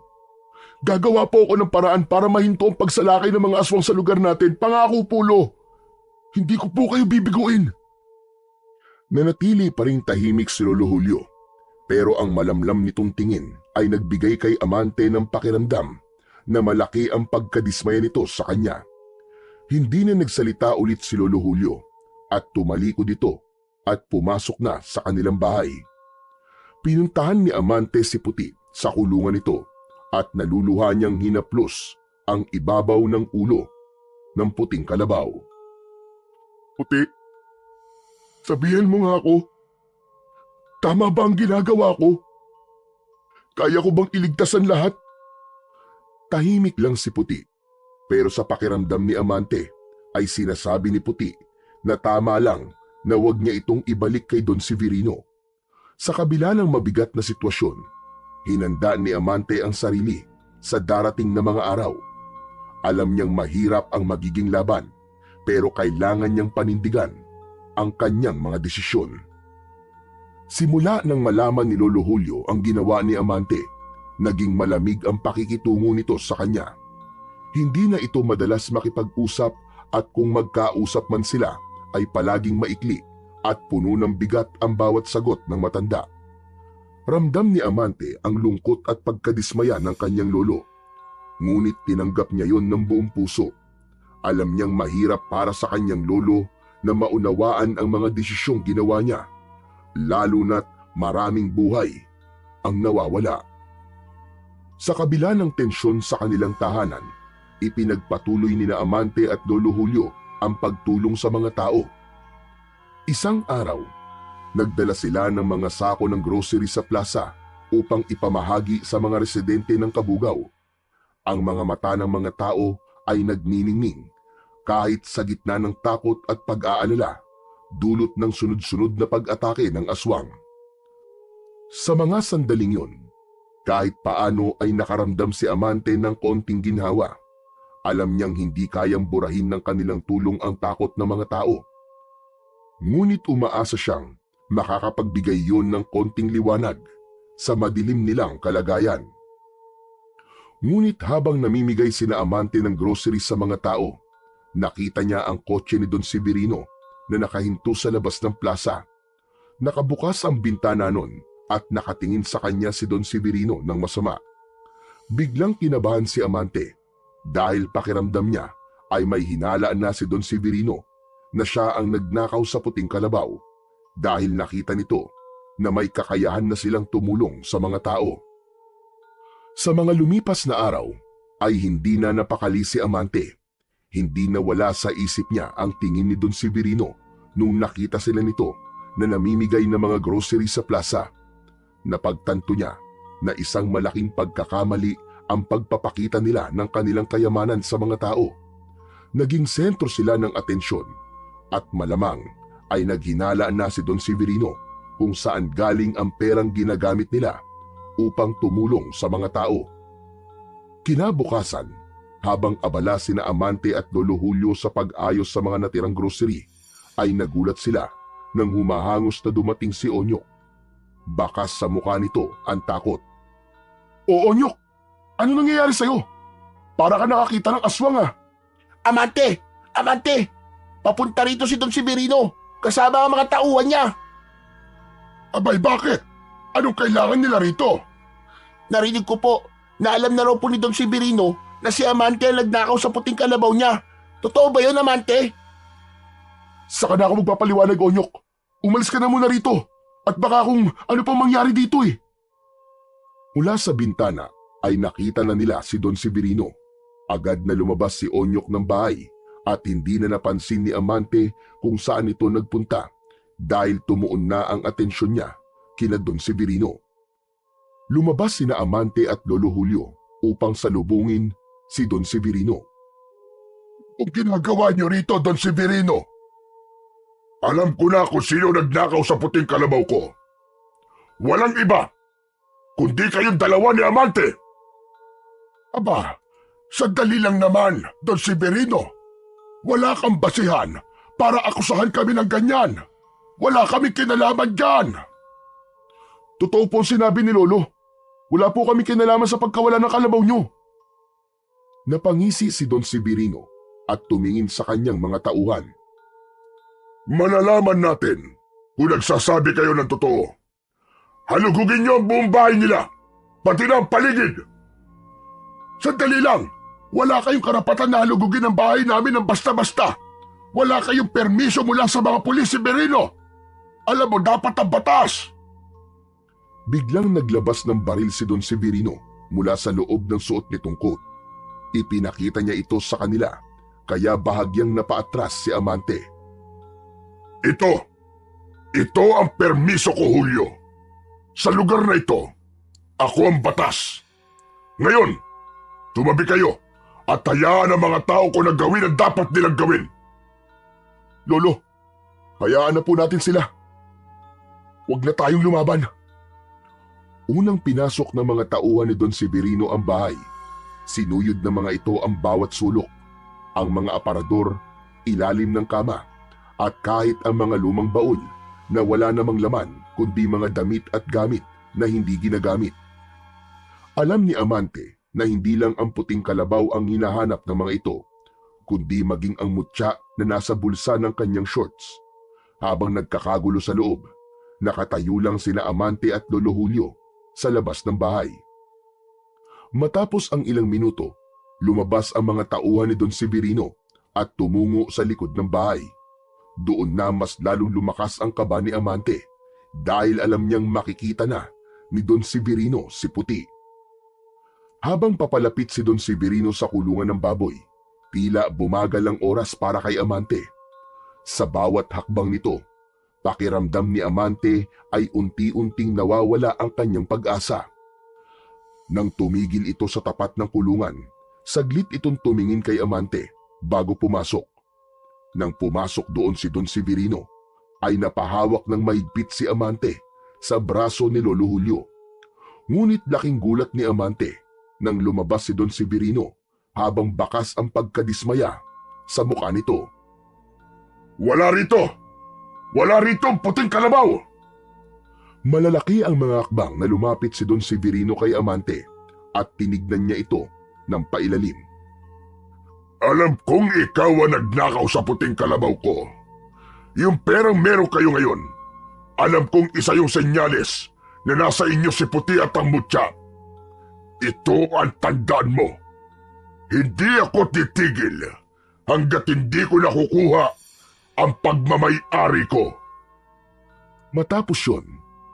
Gagawa po ako ng paraan para mahinto ang pagsalakay ng mga aswang sa lugar natin. Pangako po, Lo. Hindi ko po kayo bibiguin. Nanatili pa ring tahimik si Lolo Julio. Pero ang malamlam nitong tingin ay nagbigay kay Amante ng pakiramdam na malaki ang pagkadismaya nito sa kanya. Hindi na nagsalita ulit si Lolo Julio at tumalikod ito at pumasok na sa kanilang bahay. Pinuntahan ni Amante si Puti sa kulungan nito at naluluha niyang hinaplos ang ibabaw ng ulo ng puting kalabaw. Puti, sabihin mo nga ako, tama ba ang ginagawa ko? Kaya ko bang iligtas ang lahat? Tahimik lang si Puti, pero sa pakiramdam ni Amante ay sinasabi ni Puti na tama lang na huwag niya itong ibalik kay Don Severino. Sa kabila ng mabigat na sitwasyon, hinanda ni Amante ang sarili sa darating na mga araw. Alam niyang mahirap ang magiging laban, pero kailangan niyang panindigan ang kanyang mga desisyon. Simula nang malaman ni Lolo Julio ang ginawa ni Amante, naging malamig ang pakikitungo nito sa kanya. Hindi na ito madalas makipag-usap at kung magkausap man sila ay palaging maikli at puno ng bigat ang bawat sagot ng matanda. Ramdam ni Amante ang lungkot at pagkadismaya ng kanyang lolo. Ngunit tinanggap niya yon ng buong puso. Alam niyang mahirap para sa kanyang lolo na maunawaan ang mga desisyong ginawa niya, lalo na't maraming buhay ang nawawala. Sa kabila ng tensyon sa kanilang tahanan, ipinagpatuloy ni na Amante at Lolo Julio ang pagtulong sa mga tao. Isang araw, nagdala sila ng mga sako ng grocery sa plaza upang ipamahagi sa mga residente ng Kabugaw. Ang mga mata ng mga tao ay nagniningning kahit sa gitna ng takot at pag-aalala dulot ng sunod-sunod na pag-atake ng aswang. Sa mga sandaling yun, kahit paano ay nakaramdam si Amante ng konting ginhawa. Alam niyang hindi kayang burahin ng kanilang tulong ang takot ng mga tao. Ngunit umaasa siyang makakapagbigay yun ng konting liwanag sa madilim nilang kalagayan. Ngunit habang namimigay sina Amante ng groceries sa mga tao, nakita niya ang kotse ni Don Severino na nakahinto sa labas ng plaza. Nakabukas ang bintana nun at nakatingin sa kanya si Don Severino ng masama. Biglang kinabahan si Amante dahil pakiramdam niya ay may hinala na si Don Severino na siya ang nagnakaw sa puting kalabaw dahil nakita nito na may kakayahan na silang tumulong sa mga tao. Sa mga lumipas na araw ay hindi na napakali si Amante. Hindi na wala sa isip niya ang tingin ni Don Severino nung nakita sila nito na namimigay ng mga grocery sa plaza. Napagtanto niya na isang malaking pagkakamali ang pagpapakita nila ng kanilang kayamanan sa mga tao. Naging sentro sila ng atensyon at malamang ay naghinala na si Don Severino kung saan galing ang perang ginagamit nila upang tumulong sa mga tao. Kinabukasan, habang abala sina Amante at Lolo Julio sa pag-ayos sa mga natirang grocery, ay nagulat sila nang humahangos na dumating si Onyok. Bakas sa mukha nito ang takot. O Onyok, ano nangyayari sa'yo? Para ka nakakita ng aswang ah. Amante! Amante! Papunta rito si Don Severino kasama ang mga tauhan niya. Abay, bakit? Anong kailangan nila rito? Narinig ko po na alam na raw po ni Don Severino na si Amante ang nagnakaw sa puting kalabaw niya. Totoo ba yun, Amante? Saka na ako magpapaliwanag, Onyok. Umalis ka na muna rito. At baka kung ano pang mangyari dito eh. Mula sa bintana ay nakita na nila si Don Severino. Agad na lumabas si Onyok ng bahay at hindi na napansin ni Amante kung saan ito nagpunta dahil tumuon na ang atensyon niya kina Don Severino. Lumabas sina Amante at Lolo Julio upang salubungin si Don Severino. Kung ginagawa niyo rito, Don Severino, alam ko na kung sino nagnakaw sa puting kalabaw ko. Walang iba, kundi kayong dalawa ni Amante. Aba, sandali lang naman, Don Severino. Wala kang basihan para akusahan kami ng ganyan. Wala kaming kinalaman dyan. Totoo po ang sinabi ni Lolo. Wala po kami kinalaman sa pagkawala ng kalabaw niyo. Napangisi si Don Severino at tumingin sa kanyang mga tauhan. Malalaman natin kung nagsasabi kayo ng totoo. Halugugin niyo ang buong bahay nila, pati na ang paligid. Sandali lang, wala kayong karapatan na halugugin ang bahay namin ng basta-basta. Wala kayong permiso mula sa mga pulis, Severino. Alam mo, dapat ang batas. Biglang naglabas ng baril si Don Severino mula sa loob ng suot nitong coat. Ipinakita niya ito sa kanila, kaya bahagyang napaatras si Amante. Ito ang permiso ko, Julio. Sa lugar na ito, ako ang batas. Ngayon, tumabi kayo at hayaan ang mga tao ko na gawin ang dapat nilang gawin. Lolo, hayaan na po natin sila. Huwag na tayong lumaban. Unang pinasok ng mga tauhan ni Don Severino ang bahay. Sinuyod ng mga ito ang bawat sulok, ang mga aparador, ilalim ng kama, at kahit ang mga lumang baul na wala namang laman kundi mga damit at gamit na hindi ginagamit. Alam ni Amante na hindi lang ang puting kalabaw ang hinahanap ng mga ito, kundi maging ang mutya na nasa bulsa ng kanyang shorts. Habang nagkakagulo sa loob, nakatayo lang sina Amante at Lolo Julio sa labas ng bahay. Matapos ang ilang minuto, lumabas ang mga tauhan ni Don Severino at tumungo sa likod ng bahay. Doon na mas lalong lumakas ang kaba ni Amante dahil alam niyang makikita na ni Don Severino si Puti. Habang papalapit si Don Severino sa kulungan ng baboy, tila bumagal ang oras para kay Amante. Sa bawat hakbang nito, Pakiramdam ni Amante ay unti-unting nawawala ang kanyang pag-asa. Nang tumigil ito sa tapat ng kulungan, saglit itong tumingin kay Amante bago pumasok. Nang pumasok doon si Don Severino, ay napahawak ng mahigpit si Amante sa braso ni Lolo Julio. Ngunit laking gulat ni Amante nang lumabas si Don Severino habang bakas ang pagkadismaya sa mukha nito. Wala rito! Wala rito ang puting kalabaw! Malalaki ang mga akbang na lumapit si Don Severino kay Amante at tinignan niya ito ng pailalim. Alam kong ikaw ang nagnakaw sa puting kalabaw ko. Yung perang meron kayo ngayon, alam kong isa yung senyales na nasa inyo si Puti at ang Mutya. Ito ang tandaan mo. Hindi ako titigil hanggat hindi ko nakukuha ang pagmamay-ari ko. Matapos yun,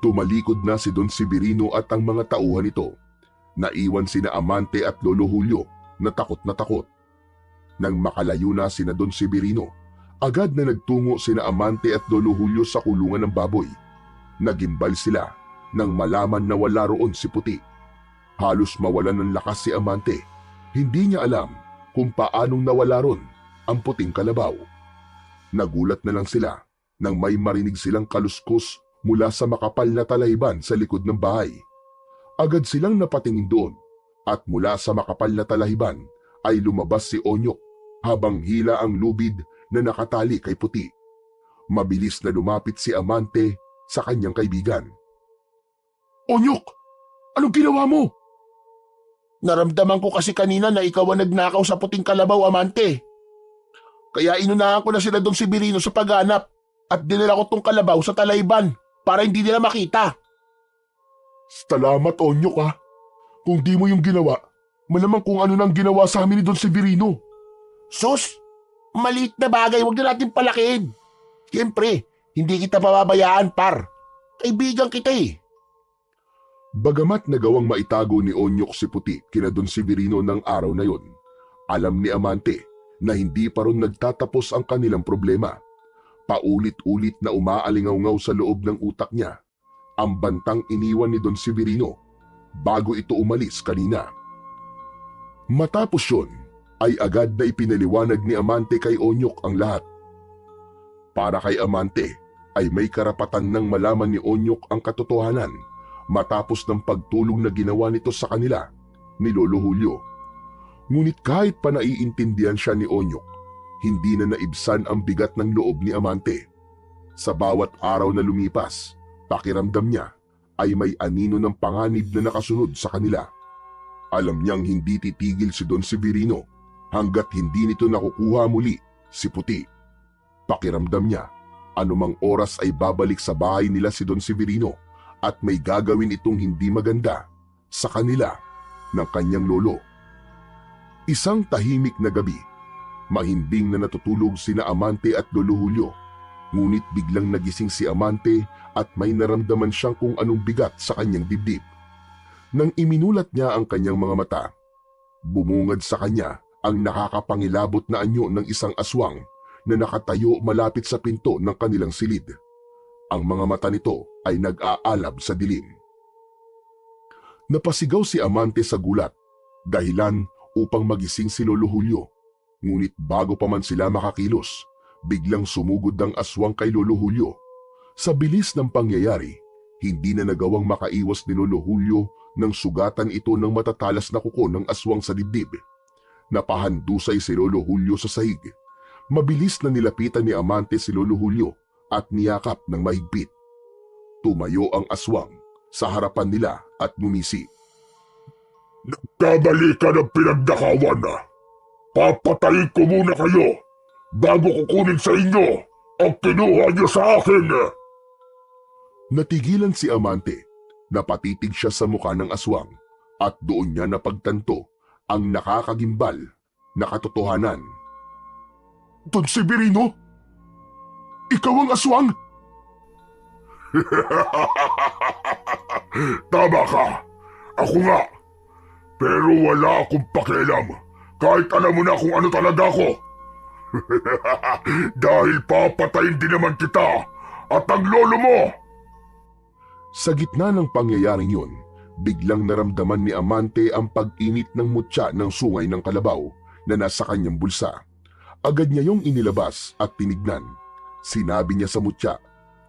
tumalikod na si Don Severino at ang mga tauhan nito. Naiwan sina Amante at Lolo Julio na takot na takot. Nang makalayo na sina Don Severino, agad na nagtungo sina Amante at Lolo Julio sa kulungan ng baboy. Nagimbal sila nang malaman na wala roon si Puti. Halos mawalan ng lakas si Amante. Hindi niya alam kung paanong nawala ron ang puting kalabaw. Nagulat na lang sila nang may marinig silang kaluskos mula sa makapal na talayban sa likod ng bahay. Agad silang napatingin doon at mula sa makapal na talayban ay lumabas si Onyok habang hila ang lubid na nakatali kay Puti. Mabilis na lumapit si Amante sa kanyang kaibigan. Onyok! Anong ginawa mo? Naramdaman ko kasi kanina na ikaw ang nagnakaw sa puting kalabaw, Amante. Kaya inunahan ko na sila Don Severino sa paghanap at dinala ko tong kalabaw sa talayban para hindi nila makita. Salamat, Onyok ha. Kung di mo yung ginawa, malamang kung ano nang ginawa sa amin ni Don Severino. Sus! Maliit na bagay, huwag na natin palakihin. Siyempre, hindi kita pababayaan, par. Kaibigan kita eh. Bagamat nagawang maitago ni Onyok si Puti kina Don Severino ng araw na yon, alam ni Amante na hindi pa ron nagtatapos ang kanilang problema. Paulit-ulit na umaalingaw-ngaw sa loob ng utak niya ang bantang iniwan ni Don Severino bago ito umalis kanina. Matapos yun, ay agad na ipinaliwanag ni Amante kay Onyok ang lahat. Para kay Amante ay may karapatan ng malaman ni Onyok ang katotohanan matapos ng pagtulong na ginawa nito sa kanila ni Lolo Julio. Ngunit kahit pa naiintindihan siya ni Onyok, hindi na naibsan ang bigat ng loob ni Amante. Sa bawat araw na lumipas, pakiramdam niya ay may anino ng panganib na nakasunod sa kanila. Alam niyang hindi titigil si Don Severino hanggat hindi nito nakukuha muli si Puti. Pakiramdam niya, anumang oras ay babalik sa bahay nila si Don Severino at may gagawin itong hindi maganda sa kanila ng kanyang lolo. Isang tahimik na gabi, mahimbing na natutulog sina Amante at Lolo Julio. Ngunit biglang nagising si Amante at may naramdaman siyang kung anong bigat sa kanyang dibdib. Nang iminulat niya ang kanyang mga mata, bumungad sa kanya ang nakakapangilabot na anyo ng isang aswang na nakatayo malapit sa pinto ng kanilang silid. Ang mga mata nito ay nag-aalab sa dilim. Napasigaw si Amante sa gulat, dahilan upang magising si Lolo Julio. Ngunit bago pa man sila makakilos, biglang sumugod ang aswang kay Lolo Julio. Sa bilis ng pangyayari, hindi na nagawang makaiwas ni Lolo Julio nang sugatan ito ng matatalas na kuko ng aswang sa dibdib. Napahandusay si Lolo Julio sa sahig. Mabilis na nilapitan ni Amante si Lolo Julio at niyakap ng mahigpit. Tumayo ang aswang sa harapan nila at ngumisi. Nagkamali ka ng pinagnakawan na. Papatayin ko muna kayo bago kukunin sa inyo ang kinuha niyo sa akin. Natigilan si Amante. Napatitig siya sa mukha ng aswang at doon niya napagtanto ang nakakagimbal na katotohanan. Don Severino? Ikaw ang aswang? Tama ka. Ako nga. Pero wala akong pakialam kahit alam mo na kung ano talaga ako. Dahil papatayin din naman kita at ang lolo mo! Sa gitna ng pangyayaring yun, biglang naramdaman ni Amante ang pag-init ng mutya ng sungay ng kalabaw na nasa kanyang bulsa. Agad niya yung inilabas at tinignan. Sinabi niya sa mutya,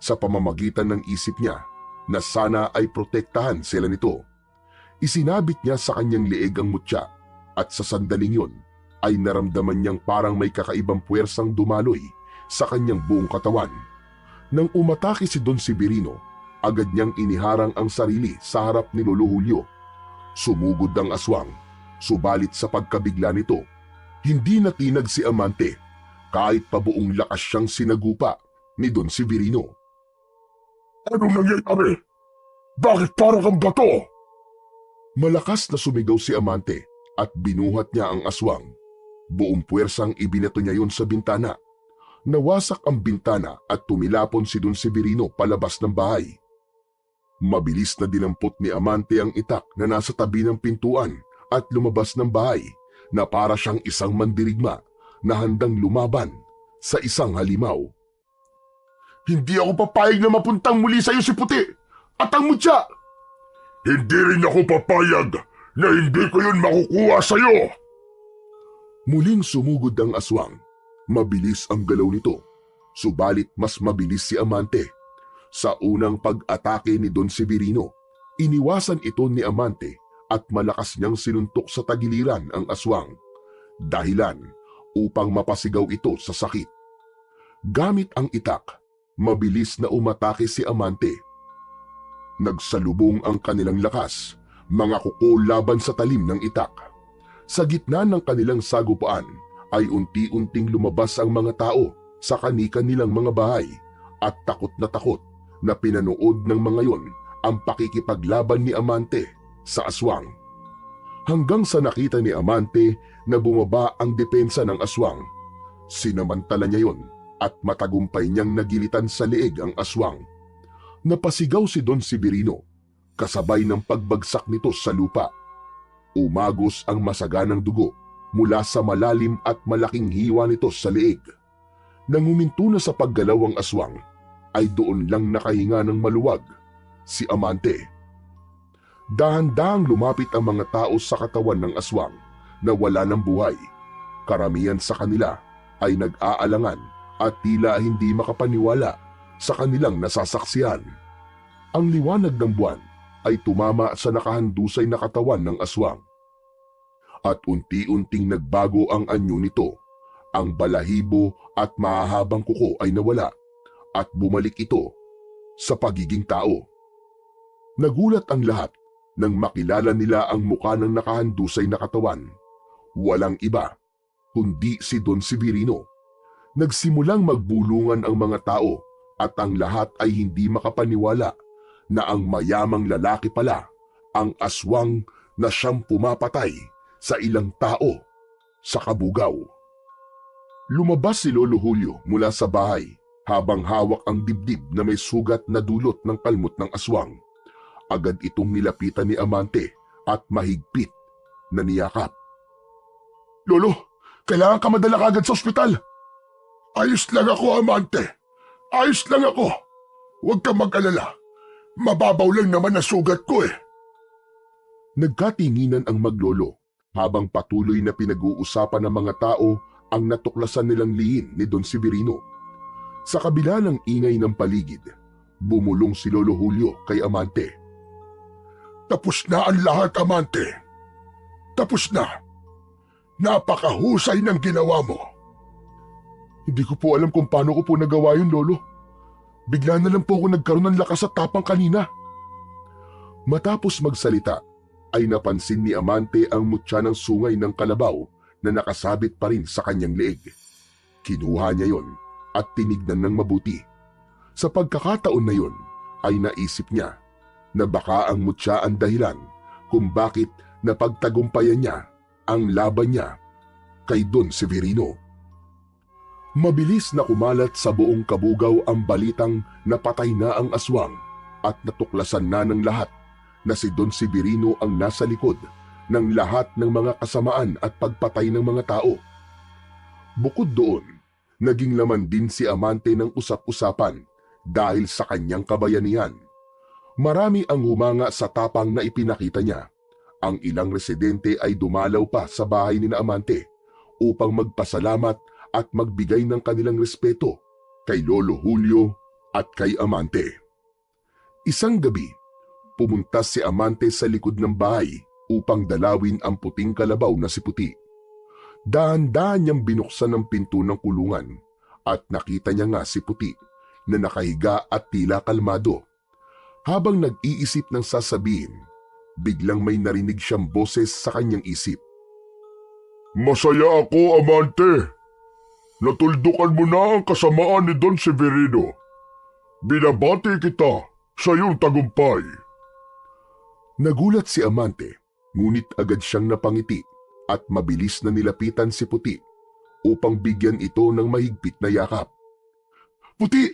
sa pamamagitan ng isip niya, na sana ay protektahan sila nito. Isinabit niya sa kanyang leeg ang mutya at sa sandaling yun ay naramdaman niyang parang may kakaibang puwersang dumaloy sa kanyang buong katawan. Nang umatake si Don Severino, agad niyang iniharang ang sarili sa harap ni Lolo Julio. Sumugod ang aswang, subalit sa pagkabigla nito, hindi natinag si Amante kahit pa buong lakas siyang sinagupa ni Don Severino. Anong nangyayari? Bakit parang kang bato? Malakas na sumigaw si Amante at binuhat niya ang aswang. Buong puwersang ibinato niya yon sa bintana. Nawasak ang bintana at tumilapon si Don Severino palabas ng bahay. Mabilis na dinampot ni Amante ang itak na nasa tabi ng pintuan at lumabas ng bahay na para siyang isang mandirigma na handang lumaban sa isang halimaw. Hindi ako papayag na mapuntang muli sa iyo si Puti at ang mutya! Hindi rin ako papayag na hindi ko yun makukuha sa iyo! Muling sumugod ang aswang. Mabilis ang galaw nito, subalit mas mabilis si Amante. Sa unang pag-atake ni Don Severino, iniwasan ito ni Amante at malakas niyang sinuntok sa tagiliran ang aswang. Dahilan upang mapasigaw ito sa sakit. Gamit ang itak, mabilis na umatake si Amante. Nagsalubong ang kanilang lakas, mga kuko laban sa talim ng itak. Sa gitna ng kanilang sagupaan ay unti-unting lumabas ang mga tao sa kani-kanilang mga bahay at takot na pinanood ng mga yon ang pakikipaglaban ni Amante sa aswang. Hanggang sa nakita ni Amante na bumaba ang depensa ng aswang, sinamantala niya yon at matagumpay niyang nagilitan sa leeg ang aswang. Napasigaw si Don Severino, kasabay ng pagbagsak nito sa lupa. Umagos ang masaganang dugo mula sa malalim at malaking hiwa nito sa leeg. Nang huminto na sa paggalaw ang aswang, ay doon lang nakahinga ng maluwag si Amante. Dahan-dahang lumapit ang mga tao sa katawan ng aswang na wala ng buhay. Karamihan sa kanila ay nag-aalangan at tila hindi makapaniwala sa kanilang nasasaksihan. Ang liwanag ng buwan ay tumama sa nakahandusay na katawan ng aswang. At unti-unting nagbago ang anyo nito. Ang balahibo at mahahabang kuko ay nawala at bumalik ito sa pagiging tao. Nagulat ang lahat nang makilala nila ang mukha ng nakahandusay na katawan. Walang iba kundi si Don Severino. Nagsimulang magbulungan ang mga tao at ang lahat ay hindi makapaniwala na ang mayamang lalaki pala ang aswang na siyang pumapatay sa ilang tao sa Kabugaw. Lumabas si Lolo Julio mula sa bahay habang hawak ang dibdib na may sugat na dulot ng kalmot ng aswang. Agad itong nilapitan ni Amante at mahigpit na niyakap. Lolo, kailangan ka madala kagad sa ospital. Ayos lang ako, Amante. Ayos lang ako. Huwag kang mag-alala. Mababaw lang naman ang sugat ko eh. Nagkatinginan ang maglolo habang patuloy na pinag-uusapan ng mga tao ang natuklasan nilang lihin ni Don Severino. Sa kabila ng ingay ng paligid, bumulong si Lolo Julio kay Amante. Tapos na ang lahat, Amante. Tapos na. Napakahusay ng ginawa mo. Hindi ko po alam kung paano ko po nagawa yun, Lolo. Bigla na lang po ako nagkaroon ng lakas at tapang kanina. Matapos magsalita, ay napansin ni Amante ang mutya ng sungay ng kalabaw na nakasabit pa rin sa kanyang leeg. Kinuha niya yon at tinignan ng mabuti. Sa pagkakataon na yon, ay naisip niya na baka ang mutya ang dahilan kung bakit napagtagumpayan niya ang laban niya kay Don Severino. Mabilis na kumalat sa buong Kabugaw ang balitang napatay na ang aswang at natuklasan na ng lahat na si Don Severino ang nasa likod ng lahat ng mga kasamaan at pagpatay ng mga tao. Bukod doon, naging laman din si Amante ng usap-usapan dahil sa kanyang kabayanihan. Marami ang humanga sa tapang na ipinakita niya. Ang ilang residente ay dumalaw pa sa bahay ni na Amante upang magpasalamat at magbigay ng kanilang respeto kay Lolo Julio at kay Amante. Isang gabi, pumunta si Amante sa likod ng bahay upang dalawin ang puting kalabaw na si Puti. Dahan-dahan niyang binuksan ang pinto ng kulungan at nakita niya nga si Puti na nakahiga at tila kalmado. Habang nag-iisip ng sasabihin, biglang may narinig siyang boses sa kanyang isip. Masaya ako, Amante. Natuldukan mo na ang kasamaan ni Don Severino. Binabati kita sa iyong tagumpay. Nagulat si Amante, ngunit agad siyang napangiti at mabilis na nilapitan si Puti upang bigyan ito ng mahigpit na yakap. Puti,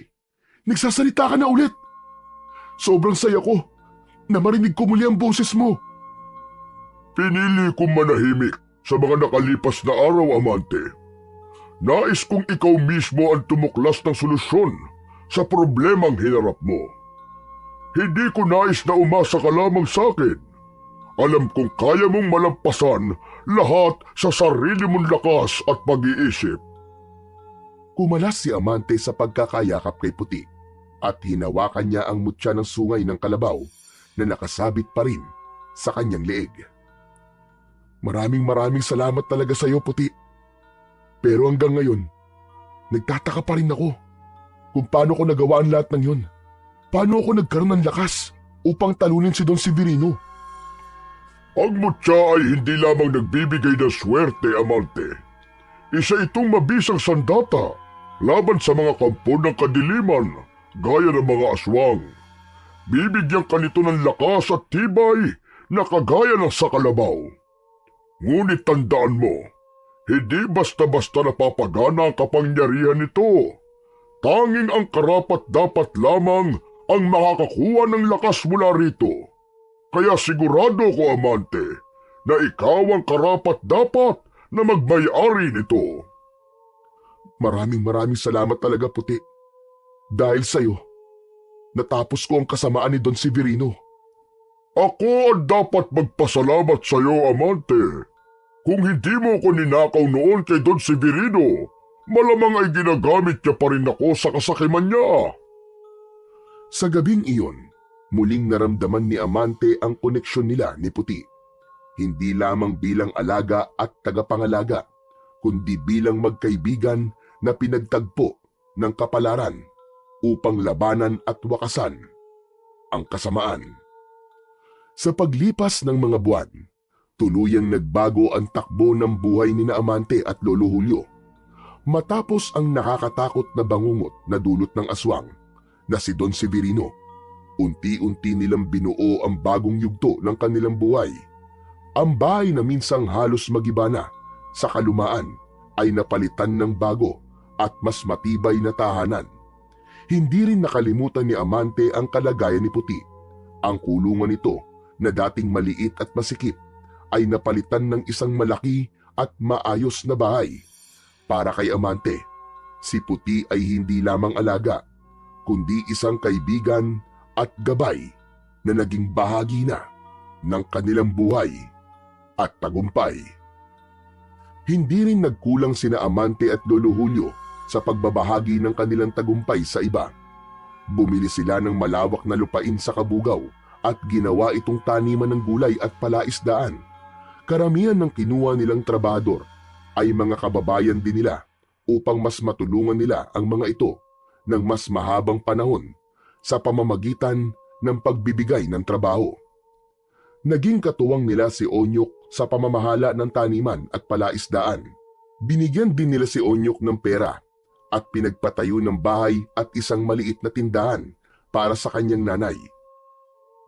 nagsasalita ka na ulit. Sobrang saya ko na marinig ko muli ang boses mo. Pinili kong manahimik sa mga nakalipas na araw, Amante. Nais kong ikaw mismo ang tumuklas ng solusyon sa problemang hinarap mo. Hindi ko nais na umasa ka lamang sa akin. Alam kong kaya mong malampasan lahat sa sarili mong lakas at pag-iisip. Kumalas si Amante sa pagkakayakap kay Puti at hinawakan niya ang mutya ng sungay ng kalabaw na nakasabit pa rin sa kanyang leeg. Maraming salamat talaga sa iyo, Puti. Pero hanggang ngayon, nagtataka pa rin ako kung paano ko nagawa ang lahat ng yun. Paano ako nagkaroon ng lakas upang talunin si Don Severino? Ang mutya ay hindi lamang nagbibigay ng swerte, Amante. Isa itong mabisang sandata laban sa mga kampo ng kadiliman gaya ng mga aswang. Bibigyan ka nito ng lakas at tibay na kagaya ng sa kalabaw. Ngunit tandaan mo, hindi basta-basta napapagana ang kapangyarihan nito. Tanging ang karapat-dapat lamang ang makakakuha ng lakas mula rito. Kaya sigurado ko, Amante, na ikaw ang karapat-dapat na magmay-ari nito. Maraming salamat talaga, Puti. Dahil sa'yo, natapos ko ang kasamaan ni Don Severino. Ako ang dapat magpasalamat sa iyo, Amante. Kung hindi mo ko ninakaw noon kay Don Severino, malamang ay ginagamit niya pa rin ako sa kasakiman niya. Sa gabing iyon, muling naramdaman ni Amante ang koneksyon nila ni Puti. Hindi lamang bilang alaga at tagapangalaga, kundi bilang magkaibigan na pinagtagpo ng kapalaran upang labanan at wakasan ang kasamaan. Sa paglipas ng mga buwan, tuluyang nagbago ang takbo ng buhay ni na Amante at Lolo Julio. Matapos ang nakakatakot na bangungot na dulot ng aswang na si Don Severino, unti-unti nilang binuo ang bagong yugto ng kanilang buhay. Ang bahay na minsang halos magiba na sa kalumaan ay napalitan ng bago at mas matibay na tahanan. Hindi rin nakalimutan ni Amante ang kalagayan ni Puti. Ang kulungan nito na dating maliit at masikip ay napalitan ng isang malaki at maayos na bahay. Para kay Amante, si Puti ay hindi lamang alaga, kundi isang kaibigan at gabay na naging bahagi na ng kanilang buhay at tagumpay. Hindi rin nagkulang sina Amante at Lolo Julio sa pagbabahagi ng kanilang tagumpay sa iba. Bumili sila ng malawak na lupain sa Kabugaw at ginawa itong taniman ng gulay at palaisdaan. Karamihan ng kinuha nilang trabador ay mga kababayan din nila upang mas matulungan nila ang mga ito ng mas mahabang panahon sa pamamagitan ng pagbibigay ng trabaho. Naging katuwang nila si Onyok sa pamamahala ng taniman at palaisdaan. Binigyan din nila si Onyok ng pera at pinagpatayo ng bahay at isang maliit na tindahan para sa kanyang nanay.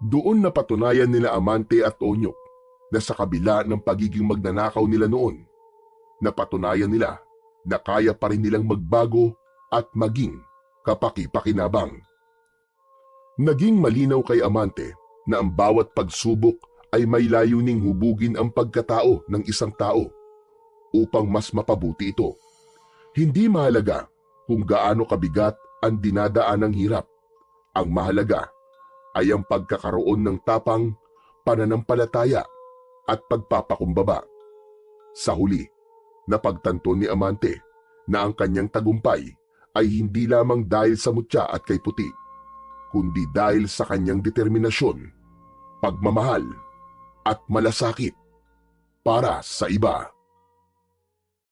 Doon napatunayan nila Amante at Onyok na sa kabila ng pagiging magnanakaw nila noon, napatunayan nila na kaya pa rin nilang magbago at maging kapaki-pakinabang. Naging malinaw kay Amante na ang bawat pagsubok ay may layuning hubugin ang pagkatao ng isang tao upang mas mapabuti ito. Hindi mahalaga kung gaano kabigat ang dinadaan ng hirap. Ang mahalaga ay ang pagkakaroon ng tapang, pananampalataya at pagpapakumbaba. Sa huli, napagtanto ni Amante na ang kanyang tagumpay ay hindi lamang dahil sa mutya at kay puti, kundi dahil sa kanyang determinasyon, pagmamahal at malasakit para sa iba.